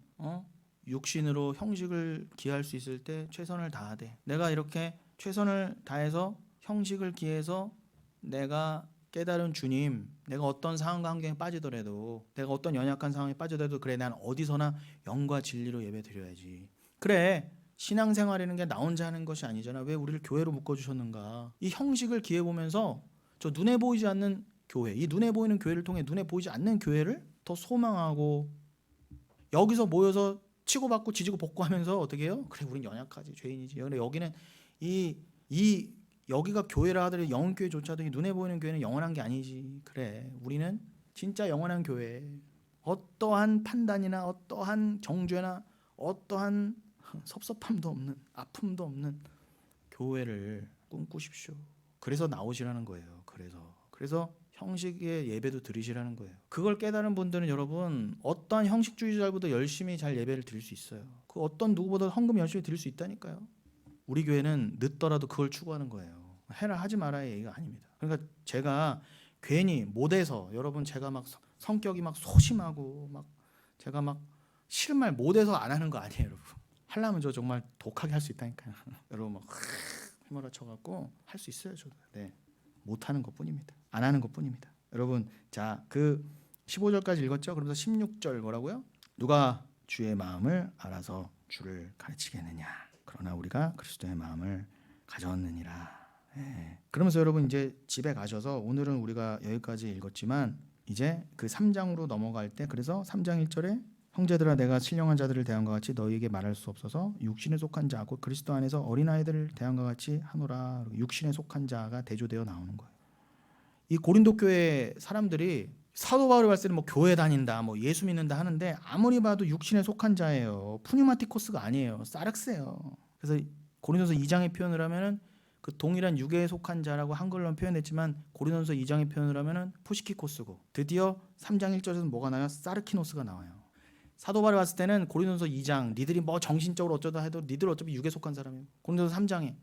육신으로 형식을 기할 수 있을 때 최선을 다하되, 내가 이렇게 최선을 다해서 형식을 기해서 내가 깨달은 주님, 내가 어떤 상황과 환경에 빠지더라도, 내가 어떤 연약한 상황에 빠지더라도 그래, 난 어디서나 영과 진리로 예배 드려야지. 그래, 신앙생활이라는 게 나 혼자 하는 것이 아니잖아. 왜 우리를 교회로 묶어주셨는가. 이 형식을 기해보면서 저 눈에 보이지 않는 교회, 이 눈에 보이는 교회를 통해 눈에 보이지 않는 교회를 더 소망하고, 여기서 모여서 치고받고 지지고 볶고 하면서 어떻게 해요? 그래, 우린 연약하지, 죄인이지. 그래, 여기는 이 여기가 교회라 하더라도 영혼교회조차도 눈에 보이는 교회는 영원한 게 아니지. 그래, 우리는 진짜 영원한 교회. 어떠한 판단이나 어떠한 정죄나 어떠한 섭섭함도 없는, 아픔도 없는 교회를 꿈꾸십시오. 그래서 나오시라는 거예요. 그래서 형식의 예배도 드리시라는 거예요. 그걸 깨달은 분들은 여러분 어떠한 형식주의자보다 열심히 잘 예배를 드릴 수 있어요. 그 어떤 누구보다 헌금 열심히 드릴 수 있다니까요. 우리 교회는 늦더라도 그걸 추구하는 거예요. 해라 하지 말아야 얘기가 아닙니다. 그러니까 제가 괜히 못해서, 여러분 제가 막 성격이 막 소심하고 막 제가 막 싫은 말 못해서 안 하는 거 아니에요, 여러분. 하려면 저 정말 독하게 할 수 있다니까요. 여러분 막 휘몰아쳐 갖고 할 수 있어요, 저도. 네, 못 하는 것뿐입니다. 안 하는 것뿐입니다. 여러분, 자, 그 15절까지 읽었죠? 그러면서 16절 뭐라고요? 누가 주의 마음을 알아서 주를 가르치겠느냐? 그러나 우리가 그리스도의 마음을 가졌느니라. 예. 그러면서 여러분 이제 집에 가셔서, 오늘은 우리가 여기까지 읽었지만 이제 그 3장으로 넘어갈 때, 그래서 3장 1절에 형제들아, 내가 신령한 자들을 대함과 같이 너희에게 말할 수 없어서 육신에 속한 자, 곧 그리스도 안에서 어린아이들을 대함과 같이 하노라. 육신에 속한 자가 대조되어 나오는 거예요. 이 고린도 교회 사람들이 사도 바울이 봤을 때는 뭐 교회 다닌다, 뭐 예수 믿는다 하는데 아무리 봐도 육신에 속한 자예요. 푸뉴마티코스가 아니에요. 사르스예요. 그래서 고린도서 2장의 표현을 하면은 그 동일한 육에 속한 자라고 한글로는 표현했지만 고린도서 2장의 표현을 하면은 푸시키코스고, 드디어 3장 1절에서 뭐가 나와요? 사르키노스가 나와요. 사도 바울이 봤을 때는 고린도서 2장 니들이 뭐 정신적으로 어쩌다 해도 니들 어차피 육에 속한 사람이에요. 고린도서 3장에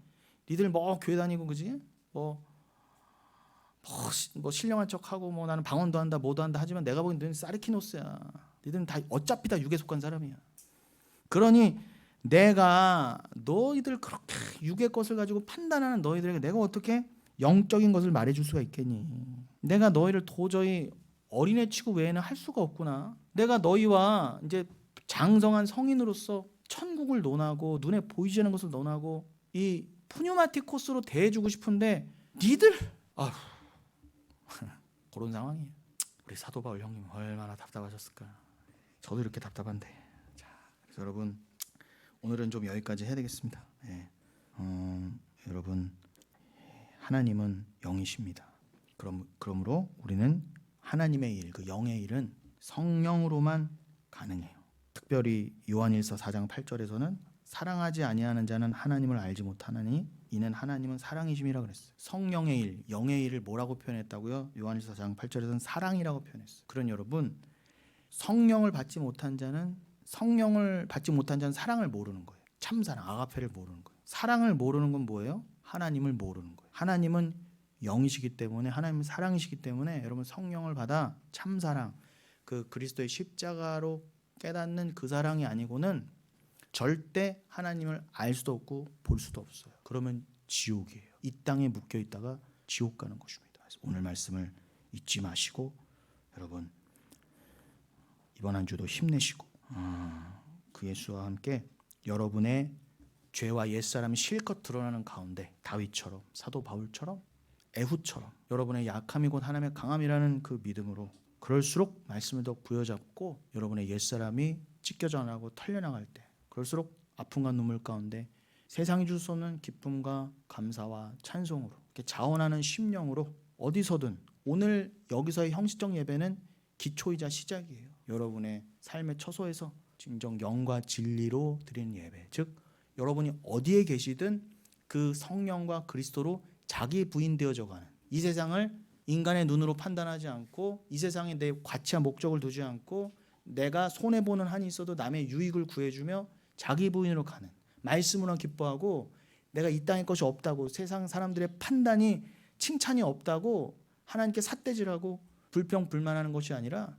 니들 뭐 교회 다니고 그지? 뭐 신령한 척하고 뭐 나는 방언도 한다 뭐도 한다 하지만 내가 보기엔 너희는 사르키노스야. 니들은 다 어차피 다 육에 속한 사람이야. 그러니 내가 너희들 그렇게 육의 것을 가지고 판단하는 너희들에게 내가 어떻게 영적인 것을 말해줄 수가 있겠니? 내가 너희를 도저히 어린애 치고 외에는 할 수가 없구나. 내가 너희와 이제 장성한 성인으로서 천국을 논하고 눈에 보이지 않는 것을 논하고 이 푸뉴마티코스로 대해주고 싶은데 니들 그런 상황이에요. 우리 사도 바울 형님 얼마나 답답하셨을까. 저도 이렇게 답답한데. 자, 그래서 여러분 오늘은 좀 여기까지 해야 되겠습니다. 예. 여러분, 하나님은 영이십니다. 그러므로 우리는 하나님의 일, 그 영의 일은 성령으로만 가능해요. 특별히 요한일서 4장 8절에서는 사랑하지 아니하는 자는 하나님을 알지 못하나니 이는 하나님은 사랑이심이라 그랬어요. 성령의 일, 영의 일을 뭐라고 표현했다고요? 요한일서 4장 8절에서는 사랑이라고 표현했어요. 그런 여러분, 성령을 받지 못한 자는 사랑을 모르는 거예요. 참사랑, 아가페를 모르는 거예요. 사랑을 모르는 건 뭐예요? 하나님을 모르는 거예요. 하나님은 영이시기 때문에, 하나님은 사랑이시기 때문에 여러분 성령을 받아 참사랑, 그 그리스도의 십자가로 깨닫는 그 사랑이 아니고는 절대 하나님을 알 수도 없고 볼 수도 없어요. 그러면 지옥이에요. 이 땅에 묶여 있다가 지옥 가는 것입니다. 그래서 오늘 말씀을 잊지 마시고 여러분 이번 한 주도 힘내시고 그 예수와 함께 여러분의 죄와 옛사람이 실컷 드러나는 가운데 다윗처럼, 사도 바울처럼 에훗처럼 여러분의 약함이 곧 하나님의 강함이라는 그 믿음으로 그럴수록 말씀을 더 부여잡고 여러분의 옛사람이 찢겨져 나가고 털려나갈 때 그럴수록 아픔과 눈물 가운데 세상이 줄 수 없는 기쁨과 감사와 찬송으로 이렇게 자원하는 심령으로 어디서든 오늘 여기서의 형식적 예배는 기초이자 시작이에요. 여러분의 삶의 처소에서 진정 영과 진리로 드리는 예배, 즉 여러분이 어디에 계시든 그 성령과 그리스도로 자기 부인되어져 가는 이 세상을 인간의 눈으로 판단하지 않고 이 세상에 내 가치와 목적을 두지 않고 내가 손해보는 한이 있어도 남의 유익을 구해주며 자기 부인으로 가는 말씀으로 기뻐하고 내가 이 땅의 것이 없다고 세상 사람들의 판단이 칭찬이 없다고 하나님께 삿대질하고 불평불만하는 것이 아니라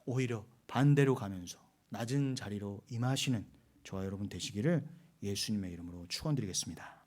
오히려 반대로 가면서 낮은 자리로 임하시는 저와 여러분 되시기를 예수님의 이름으로 축원드리겠습니다.